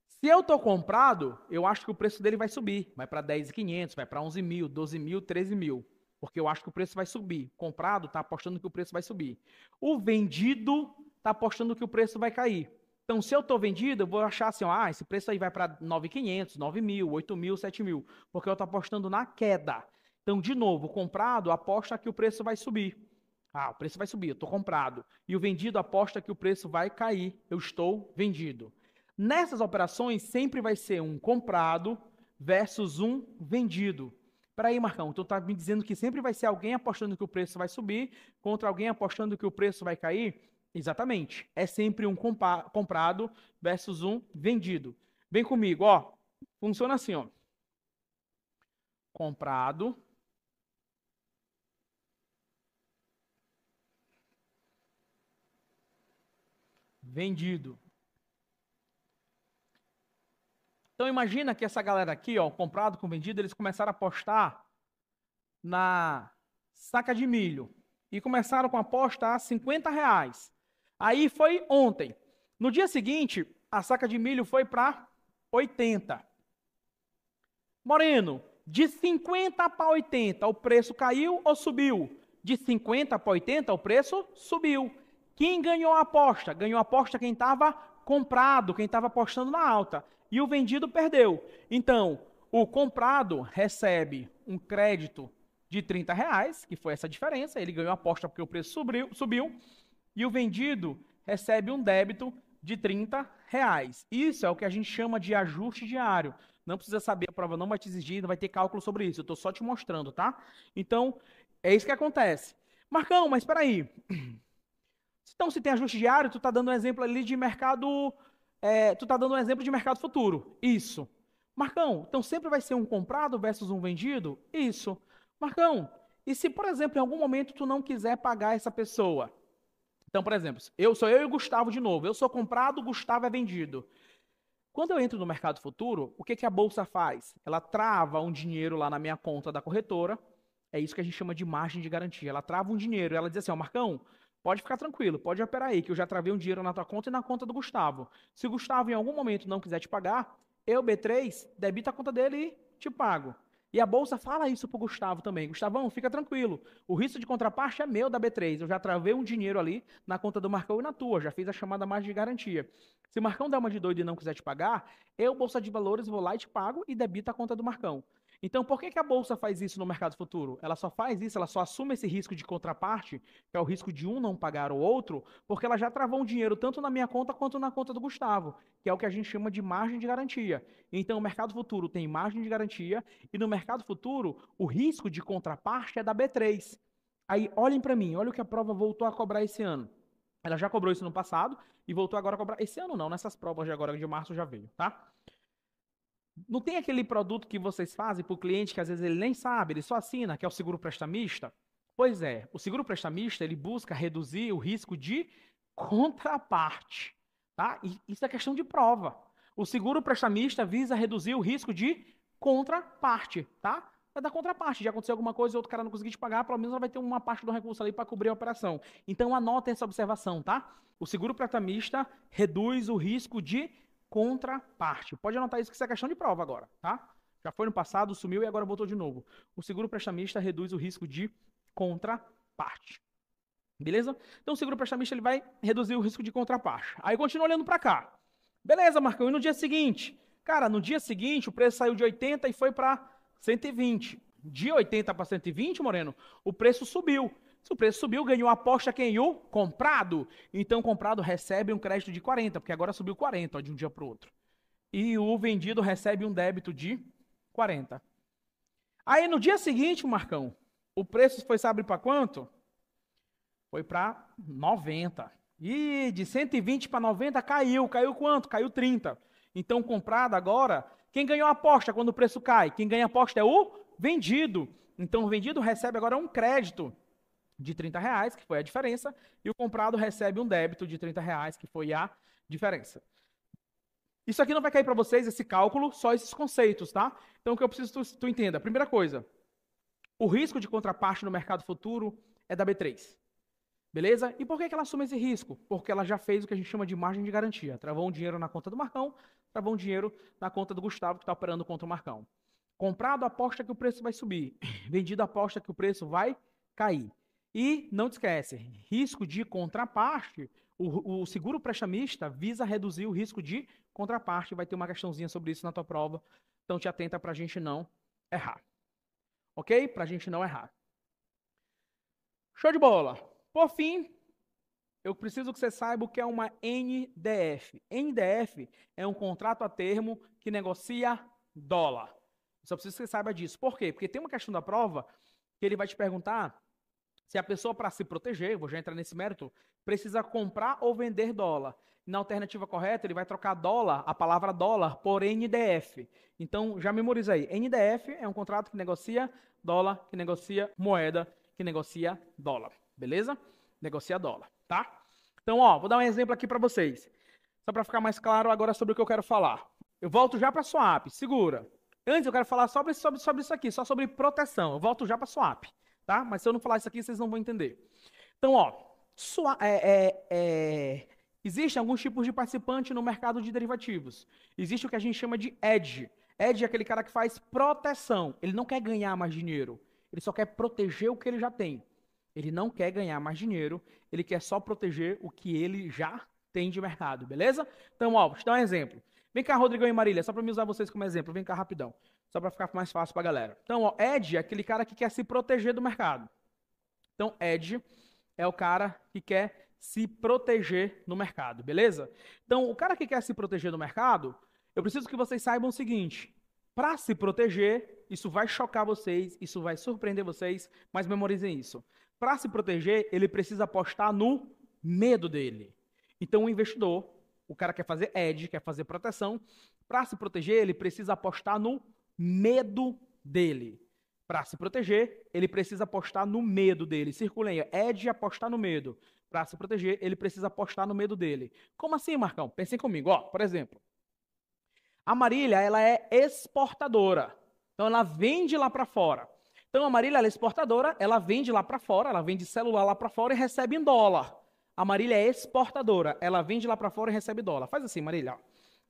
S1: Se eu estou comprado, eu acho que o preço dele vai subir. Vai para 10.500, vai para 11 mil, 12 mil, 13 mil. Porque eu acho que o preço vai subir. Comprado está apostando que o preço vai subir. O vendido está apostando que o preço vai cair. Então, se eu estou vendido, eu vou achar assim, esse preço aí vai para 9.500, 9 mil, 8 mil, 7 mil. Porque eu estou apostando na queda. Então, de novo, o comprado aposta que o preço vai subir. O preço vai subir, eu estou comprado. E o vendido aposta que o preço vai cair, eu estou vendido. Nessas operações, sempre vai ser um comprado versus um vendido. Peraí, Marcão, tu está me dizendo que sempre vai ser alguém apostando que o preço vai subir contra alguém apostando que o preço vai cair? Exatamente. É sempre um comprado versus um vendido. Vem comigo, ó. Funciona assim, ó. Comprado. Vendido. Então imagina que essa galera aqui, ó, comprado com vendido, eles começaram a apostar na saca de milho. E começaram com a aposta a 50 reais. Aí foi ontem. No dia seguinte, a saca de milho foi para 80. Moreno, de 50 para 80, o preço caiu ou subiu? De 50 para 80, o preço subiu. Quem ganhou a aposta? Ganhou a aposta quem estava comprado, quem estava apostando na alta. E o vendido perdeu. Então, o comprado recebe um crédito de 30 reais, que foi essa diferença. Ele ganhou a aposta porque o preço subiu. E o vendido recebe um débito de R$ 30. Isso é o que a gente chama de ajuste diário. Não precisa saber, a prova não vai te exigir, não vai ter cálculo sobre isso. Eu estou só te mostrando, tá? Então, é isso que acontece. Marcão, mas espera aí. Então, se tem ajuste diário, tu está dando um exemplo ali de mercado, tu está dando um exemplo de mercado futuro. Isso. Marcão, então sempre vai ser um comprado versus um vendido? Isso. Marcão, e se, por exemplo, em algum momento tu não quiser pagar essa pessoa? Então, por exemplo, sou eu e o Gustavo de novo. Eu sou comprado, o Gustavo é vendido. Quando eu entro no mercado futuro, o que que a bolsa faz? Ela trava um dinheiro lá na minha conta da corretora. É isso que a gente chama de margem de garantia. Ela trava um dinheiro. Ela diz assim, ó, Marcão, pode ficar tranquilo, pode operar aí, que eu já travei um dinheiro na tua conta e na conta do Gustavo. Se o Gustavo em algum momento não quiser te pagar, eu, B3, debito a conta dele e te pago. E a bolsa fala isso pro Gustavo também. Gustavão, fica tranquilo. O risco de contraparte é meu da B3. Eu já travei um dinheiro ali na conta do Marcão e na tua. Já fiz a chamada margem de garantia. Se o Marcão der uma de doido e não quiser te pagar, eu, Bolsa de Valores, vou lá e te pago e debito a conta do Marcão. Então, por que que a bolsa faz isso no mercado futuro? Ela só faz isso, ela só assume esse risco de contraparte, que é o risco de um não pagar o outro, porque ela já travou um dinheiro tanto na minha conta quanto na conta do Gustavo, que é o que a gente chama de margem de garantia. Então, o mercado futuro tem margem de garantia e no mercado futuro o risco de contraparte é da B3. Aí, olhem para mim, olha o que a prova voltou a cobrar esse ano. Ela já cobrou isso no passado e voltou agora a cobrar. Esse ano não, nessas provas de agora de março já veio, tá? Não tem aquele produto que vocês fazem para o cliente que às vezes ele nem sabe, ele só assina, que é o seguro prestamista? Pois é, o seguro prestamista ele busca reduzir o risco de contraparte, tá? E isso é questão de prova. O seguro prestamista visa reduzir o risco de contraparte, tá? Vai dar contraparte. De acontecer alguma coisa e outro cara não conseguir te pagar, pelo menos vai ter uma parte do recurso ali para cobrir a operação. Então anotem essa observação, tá? O seguro prestamista reduz o risco de contraparte. Pode anotar isso que isso é questão de prova agora, tá? Já foi no passado, sumiu e agora voltou de novo. O seguro prestamista reduz o risco de contraparte. Beleza? Então o seguro prestamista ele vai reduzir o risco de contraparte. Aí continua olhando para cá. Beleza, Marcão. E no dia seguinte? Cara, no dia seguinte o preço saiu de 80 e foi para 120. De 80 para 120, Moreno, o preço subiu. Se o preço subiu, ganhou a aposta quem? O comprado. Então o comprado recebe um crédito de 40, porque agora subiu 40 ó, de um dia para o outro. E o vendido recebe um débito de 40. Aí no dia seguinte, Marcão, o preço foi, sabe para quanto? Foi para 90. E de 120 para 90 caiu. Caiu quanto? Caiu 30. Então comprado agora, quem ganhou a aposta quando o preço cai? Quem ganha a aposta é o vendido. Então o vendido recebe agora um crédito de R$ 30, que foi a diferença, e o comprado recebe um débito de R$ 30, que foi a diferença. Isso aqui não vai cair para vocês, esse cálculo, só esses conceitos, tá? Então, o que eu preciso que tu entenda. Primeira coisa, o risco de contraparte no mercado futuro é da B3. Beleza? E por que ela assume esse risco? Porque ela já fez o que a gente chama de margem de garantia. Travou um dinheiro na conta do Marcão, travou um dinheiro na conta do Gustavo, que está operando contra o Marcão. Comprado, aposta que o preço vai subir. Vendido, aposta que o preço vai cair. E não te esquece, risco de contraparte, o seguro prestamista visa reduzir o risco de contraparte. Vai ter uma questãozinha sobre isso na tua prova. Então te atenta para a gente não errar. Ok? Para a gente não errar. Show de bola. Por fim, eu preciso que você saiba o que é uma NDF. NDF é um contrato a termo que negocia dólar. Só preciso que você saiba disso. Por quê? Porque tem uma questão da prova que ele vai te perguntar se a pessoa, para se proteger, vou já entrar nesse mérito, precisa comprar ou vender dólar. Na alternativa correta, ele vai trocar dólar, a palavra dólar, por NDF. Então, já memoriza aí. NDF é um contrato que negocia dólar, que negocia moeda, que negocia dólar. Beleza? Negocia dólar, tá? Então, ó, vou dar um exemplo aqui para vocês. Só para ficar mais claro agora sobre o que eu quero falar. Eu volto já para swap, segura. Antes eu quero falar sobre isso aqui, só sobre proteção. Eu volto já para swap. Tá? Mas se eu não falar isso aqui, vocês não vão entender. Então, ó, existem alguns tipos de participante no mercado de derivativos. Existe o que a gente chama de hedge. Hedge é aquele cara que faz proteção. Ele não quer ganhar mais dinheiro. Ele só quer proteger o que ele já tem. Ele não quer ganhar mais dinheiro. Ele quer só proteger o que ele já tem de mercado, beleza? Então, ó, vou te dar um exemplo. Vem cá, Rodrigão e Marília, só para me usar vocês como exemplo. Vem cá rapidão. Só para ficar mais fácil para a galera. Então, ó, hedge é aquele cara que quer se proteger do mercado. Então, hedge é o cara que quer se proteger no mercado, beleza? Então, o cara que quer se proteger no mercado, eu preciso que vocês saibam o seguinte: para se proteger, isso vai chocar vocês, isso vai surpreender vocês, mas memorizem isso. Para se proteger, ele precisa apostar no medo dele. Então, o investidor, o cara quer fazer hedge, quer fazer proteção, para se proteger, ele precisa apostar no medo dele. Para se proteger, ele precisa apostar no medo dele. Circulem aí, hedge apostar no medo. Para se proteger, ele precisa apostar no medo dele. Como assim, Marcão? Pensem comigo. Ó, por exemplo, a Marília, ela é exportadora. Então, ela vende lá para fora. Então, a Marília, ela é exportadora, ela vende lá para fora, ela vende celular lá para fora e recebe em dólar. A Marília é exportadora, ela vende lá para fora e recebe dólar. Faz assim, Marília.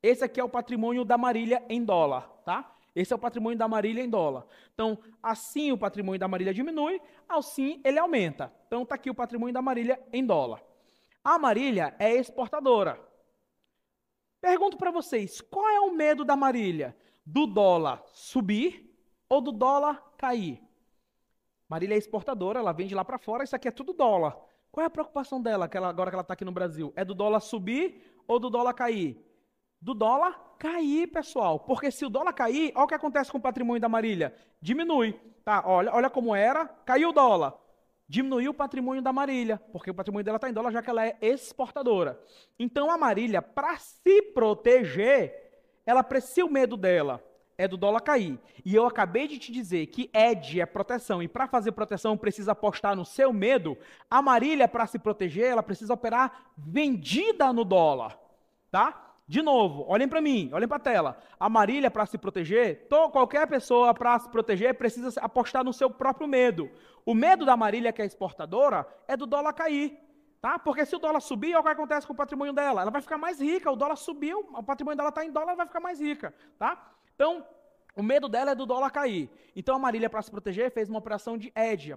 S1: Esse aqui é o patrimônio da Marília em dólar, tá? Esse é o patrimônio da Marília em dólar. Então, assim o patrimônio da Marília diminui, assim ele aumenta. Então, está aqui o patrimônio da Marília em dólar. A Marília é exportadora. Pergunto para vocês, qual é o medo da Marília? Do dólar subir ou do dólar cair? Marília é exportadora, ela vende lá para fora, isso aqui é tudo dólar. Qual é a preocupação dela, agora que ela está aqui no Brasil? É do dólar subir ou do dólar cair? Do dólar cair, pessoal. Porque se o dólar cair, olha o que acontece com o patrimônio da Marília. Diminui, tá? Olha como era, caiu o dólar. Diminuiu o patrimônio da Marília, porque o patrimônio dela está em dólar, já que ela é exportadora. Então, a Marília, para se proteger, ela precisa, o medo dela é do dólar cair. E eu acabei de te dizer que hedge é proteção, e para fazer proteção precisa apostar no seu medo. A Marília, para se proteger, ela precisa operar vendida no dólar, tá? De novo, olhem para mim, olhem para a tela. A Marília, para se proteger, qualquer pessoa para se proteger precisa apostar no seu próprio medo. O medo da Marília, que é exportadora, é do dólar cair, tá? Porque se o dólar subir, olha o que acontece com o patrimônio dela. Ela vai ficar mais rica, o dólar subiu, o patrimônio dela está em dólar, ela vai ficar mais rica, tá? Então, o medo dela é do dólar cair. Então, a Marília, para se proteger, fez uma operação de hedge,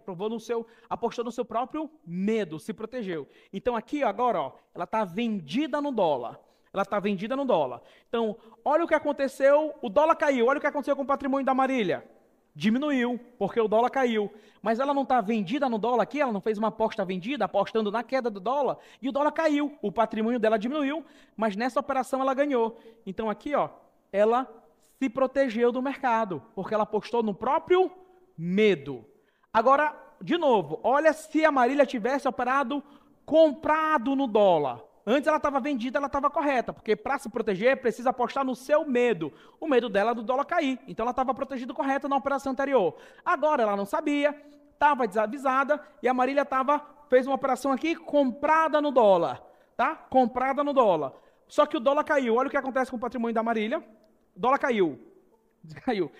S1: apostou no seu próprio medo, se protegeu. Então, aqui agora, ó, ela está vendida no dólar. Ela está vendida no dólar. Então, olha o que aconteceu, o dólar caiu, olha o que aconteceu com o patrimônio da Marília. Diminuiu, porque o dólar caiu. Mas ela não está vendida no dólar aqui, ela não fez uma aposta vendida, apostando na queda do dólar, e o dólar caiu. O patrimônio dela diminuiu, mas nessa operação ela ganhou. Então aqui, ó, ela se protegeu do mercado, porque ela apostou no próprio medo. Agora, de novo, olha se a Marília tivesse operado comprado no dólar. Antes ela estava vendida, ela estava correta, porque para se proteger precisa apostar no seu medo. O medo dela é do dólar cair, então ela estava protegida correta na operação anterior. Agora ela não sabia, estava desavisada e a Marília fez uma operação aqui comprada no dólar, tá? Comprada no dólar. Só que o dólar caiu. Olha o que acontece com o patrimônio da Marília. O dólar caiu. Caiu.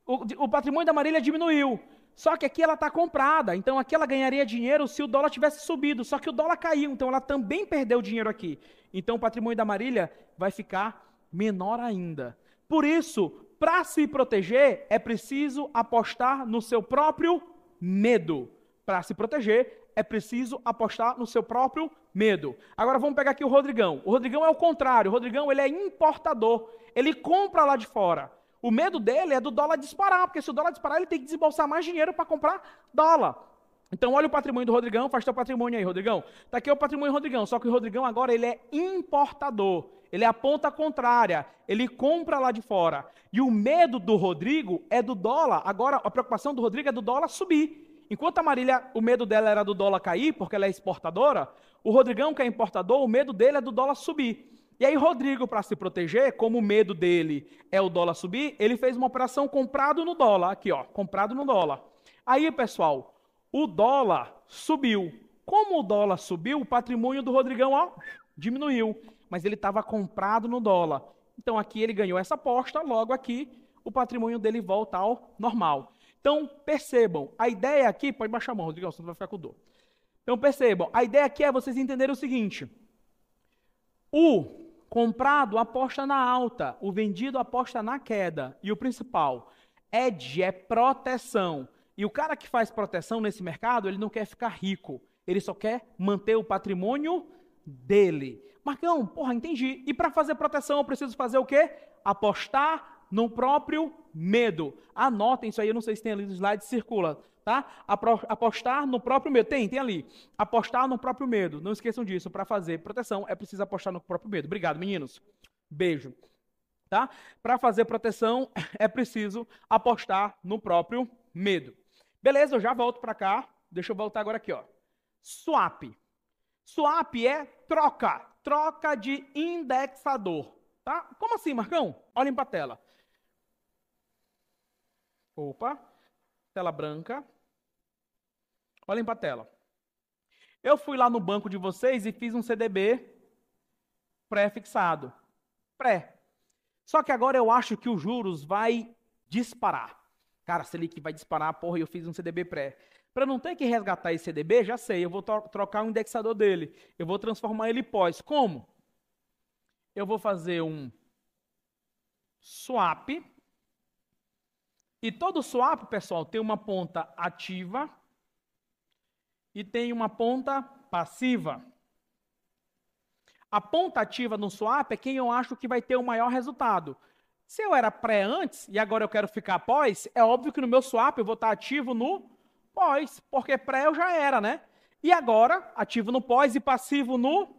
S1: O patrimônio da Marília diminuiu. Só que aqui ela está comprada, então aqui ela ganharia dinheiro se o dólar tivesse subido, só que o dólar caiu, então ela também perdeu dinheiro aqui. Então o patrimônio da Marília vai ficar menor ainda. Por isso, para se proteger, é preciso apostar no seu próprio medo. Para se proteger, é preciso apostar no seu próprio medo. Agora vamos pegar aqui o Rodrigão. O Rodrigão é o contrário, o Rodrigão ele é importador, ele compra lá de fora. O medo dele é do dólar disparar, porque se o dólar disparar, ele tem que desembolsar mais dinheiro para comprar dólar. Então, olha o patrimônio do Rodrigão, faz teu patrimônio aí, Rodrigão. Está aqui o patrimônio do Rodrigão, só que o Rodrigão agora ele é importador. Ele é a ponta contrária, ele compra lá de fora. E o medo do Rodrigo é do dólar, agora a preocupação do Rodrigo é do dólar subir. Enquanto a Marília, o medo dela era do dólar cair, porque ela é exportadora, o Rodrigão, que é importador, o medo dele é do dólar subir. E aí Rodrigo, para se proteger, como o medo dele é o dólar subir, ele fez uma operação comprado no dólar. Aqui, ó, comprado no dólar. Aí, pessoal, o dólar subiu. Como o dólar subiu, o patrimônio do Rodrigão, ó, diminuiu. Mas ele estava comprado no dólar. Então, aqui ele ganhou essa aposta, logo aqui o patrimônio dele volta ao normal. Então, percebam, a ideia aqui, pode baixar a mão, Rodrigão, senão vai ficar com dor. Então, percebam, a ideia aqui é vocês entenderem o seguinte. O comprado aposta na alta, o vendido aposta na queda. E o principal, hedge é proteção. E o cara que faz proteção nesse mercado, ele não quer ficar rico. Ele só quer manter o patrimônio dele. Marcão, porra, entendi. E para fazer proteção eu preciso fazer o quê? Apostar no próprio medo. Anotem isso aí, eu não sei se tem ali no slide, circula. tá? Apostar no próprio medo. Tem ali. Apostar no próprio medo. Não esqueçam disso. Para fazer proteção, é preciso apostar no próprio medo. Obrigado, meninos. Beijo. Tá? Para fazer proteção, é preciso apostar no próprio medo. Beleza, eu já volto para cá. Deixa eu voltar agora aqui, ó. Swap. Swap é troca. Troca de indexador. Tá? Como assim, Marcão? Olhem para a tela. Opa. Tela branca. Olhem para a tela. Eu fui lá no banco de vocês e fiz um CDB pré-fixado. Pré. Só que agora eu acho que os juros vai disparar. Cara, Selic vai disparar, porra, e eu fiz um CDB pré. Para não ter que resgatar esse CDB, já sei, eu vou trocar o indexador dele. Eu vou transformar ele pós. Como? Eu vou fazer um swap. E todo swap, pessoal, tem uma ponta ativa e tem uma ponta passiva. A ponta ativa no swap é quem eu acho que vai ter o maior resultado. Se eu era pré antes e agora eu quero ficar pós, é óbvio que no meu swap eu vou estar ativo no pós, porque pré eu já era, né? E agora, ativo no pós e passivo no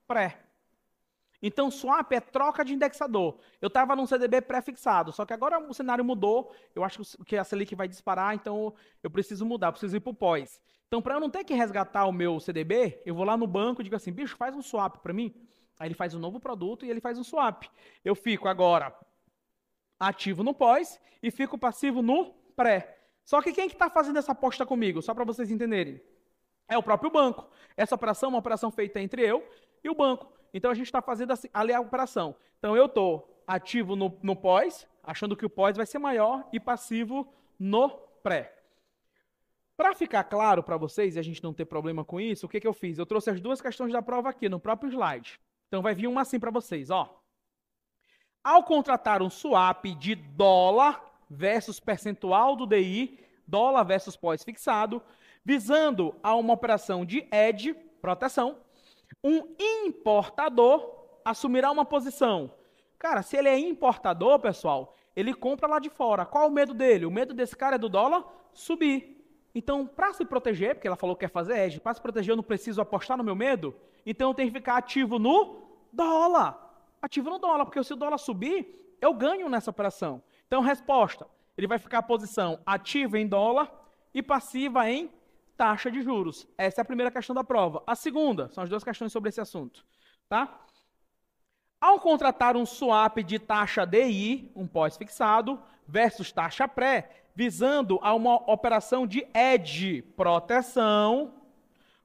S1: pré. Então, swap é troca de indexador. Eu estava num CDB pré-fixado, só que agora o cenário mudou, eu acho que a Selic vai disparar, então eu preciso mudar, preciso ir para o pós. Então, para eu não ter que resgatar o meu CDB, eu vou lá no banco e digo assim, bicho, faz um swap para mim. Aí ele faz um novo produto e ele faz um swap. Eu fico agora ativo no pós e fico passivo no pré. Só que quem que está fazendo essa aposta comigo? Só para vocês entenderem. É o próprio banco. Essa operação é uma operação feita entre eu e o banco. Então, a gente está fazendo assim, ali a operação. Então, eu estou ativo no pós, achando que o pós vai ser maior, e passivo no pré. Para ficar claro para vocês, e a gente não ter problema com isso, o que eu fiz? Eu trouxe as duas questões da prova aqui, no próprio slide. Então, vai vir uma assim para vocês, ó. Ao contratar um swap de dólar versus percentual do DI, dólar versus pós-fixado, visando a uma operação de hedge, proteção, um importador assumirá uma posição. Cara, se ele é importador, pessoal, ele compra lá de fora. Qual o medo dele? O medo desse cara é do dólar subir. Então, para se proteger, porque ela falou que quer fazer hedge, para se proteger eu não preciso apostar no meu medo, então eu tenho que ficar ativo no dólar. Ativo no dólar, porque se o dólar subir, eu ganho nessa operação. Então, resposta, ele vai ficar a posição ativa em dólar e passiva em taxa de juros. Essa é a primeira questão da prova. A segunda, são as duas questões sobre esse assunto. Tá? Ao contratar um swap de taxa DI, um pós-fixado, versus taxa pré, visando a uma operação de hedge, proteção,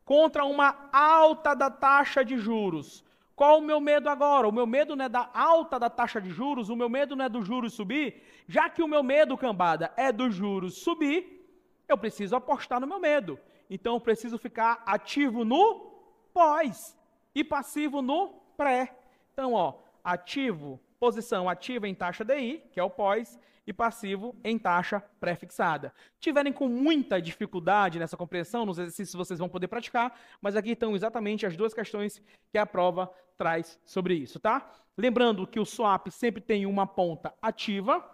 S1: contra uma alta da taxa de juros. Qual o meu medo agora? O meu medo não é da alta da taxa de juros, o meu medo não é do juros subir. Já que o meu medo, cambada, é do juros subir, eu preciso apostar no meu medo. Então, eu preciso ficar ativo no pós e passivo no pré. Então, ó, ativo, posição ativa em taxa DI, que é o pós, e passivo em taxa pré-fixada. Tiverem com muita dificuldade nessa compreensão, nos exercícios vocês vão poder praticar, mas aqui estão exatamente as duas questões que a prova traz sobre isso, tá? Lembrando que o swap sempre tem uma ponta ativa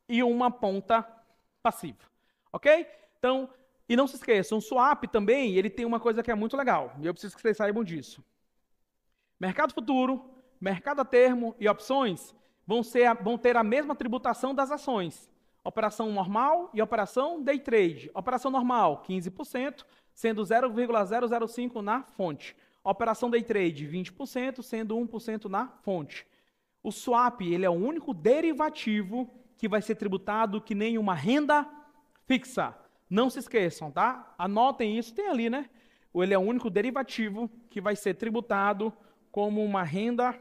S1: e uma ponta passiva, ok? Então, e não se esqueçam, o swap também, ele tem uma coisa que é muito legal, e eu preciso que vocês saibam disso. Mercado futuro, mercado a termo e opções vão ter a mesma tributação das ações. Operação normal e operação day trade. Operação normal, 15%, sendo 0,005 na fonte. Operação day trade, 20%, sendo 1% na fonte. O swap, ele é o único derivativo que vai ser tributado que nem uma renda fixa. Não se esqueçam, tá? Anotem isso, tem ali, né? Ele é o único derivativo que vai ser tributado como uma renda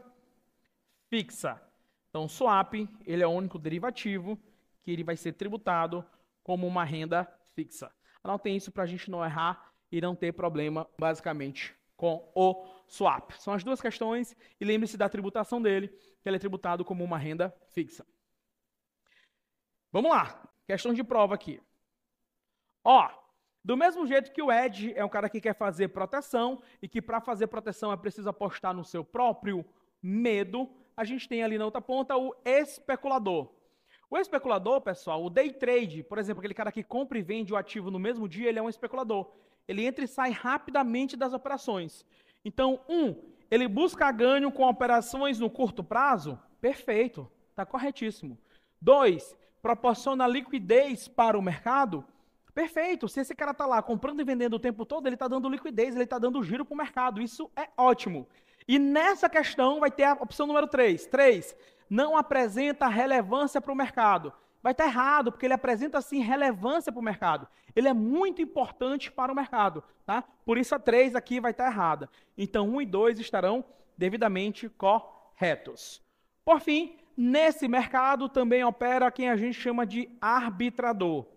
S1: fixa. Então, o swap, ele é o único derivativo que ele vai ser tributado como uma renda fixa. Anotem isso para a gente não errar e não ter problema, basicamente, com o swap. São as duas questões e lembre-se da tributação dele, que ele é tributado como uma renda fixa. Vamos lá, questão de prova aqui. Ó, do mesmo jeito que o hedge é um cara que quer fazer proteção e que para fazer proteção é preciso apostar no seu próprio medo, a gente tem ali na outra ponta o especulador. O especulador, pessoal, o day trade, por exemplo, aquele cara que compra e vende o ativo no mesmo dia, ele é um especulador. Ele entra e sai rapidamente das operações. Então, ele busca ganho com operações no curto prazo? Perfeito, está corretíssimo. 2, proporciona liquidez para o mercado? Perfeito, se esse cara está lá comprando e vendendo o tempo todo, ele está dando liquidez, ele está dando giro para o mercado, isso é ótimo. E nessa questão vai ter a opção número 3. 3, não apresenta relevância para o mercado. Vai estar errado, porque ele apresenta sim relevância para o mercado. Ele é muito importante para o mercado, tá? Por isso a 3 aqui vai estar errada. Então 1 e 2 estarão devidamente corretos. Por fim, nesse mercado também opera quem a gente chama de arbitrador.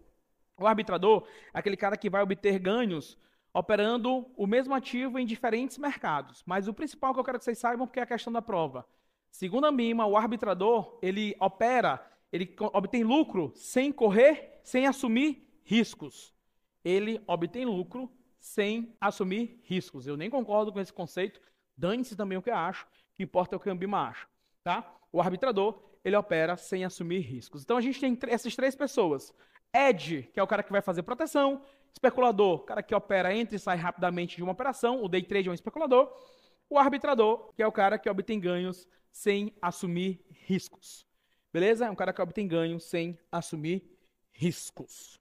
S1: O arbitrador é aquele cara que vai obter ganhos operando o mesmo ativo em diferentes mercados. Mas o principal que eu quero que vocês saibam porque é a questão da prova. Segundo a MIMA, o arbitrador, ele obtém lucro sem correr, sem assumir riscos. Ele obtém lucro sem assumir riscos. Eu nem concordo com esse conceito. Dane-se também o que eu acho. O que importa é o que a MIMA acha. Tá? O arbitrador, ele opera sem assumir riscos. Então a gente tem essas 3 pessoas. Hedge, que é o cara que vai fazer proteção. Especulador, o cara que opera, entra e sai rapidamente de uma operação. O day trade é um especulador. O arbitrador, que é o cara que obtém ganhos sem assumir riscos. Beleza? É um cara que obtém ganhos sem assumir riscos.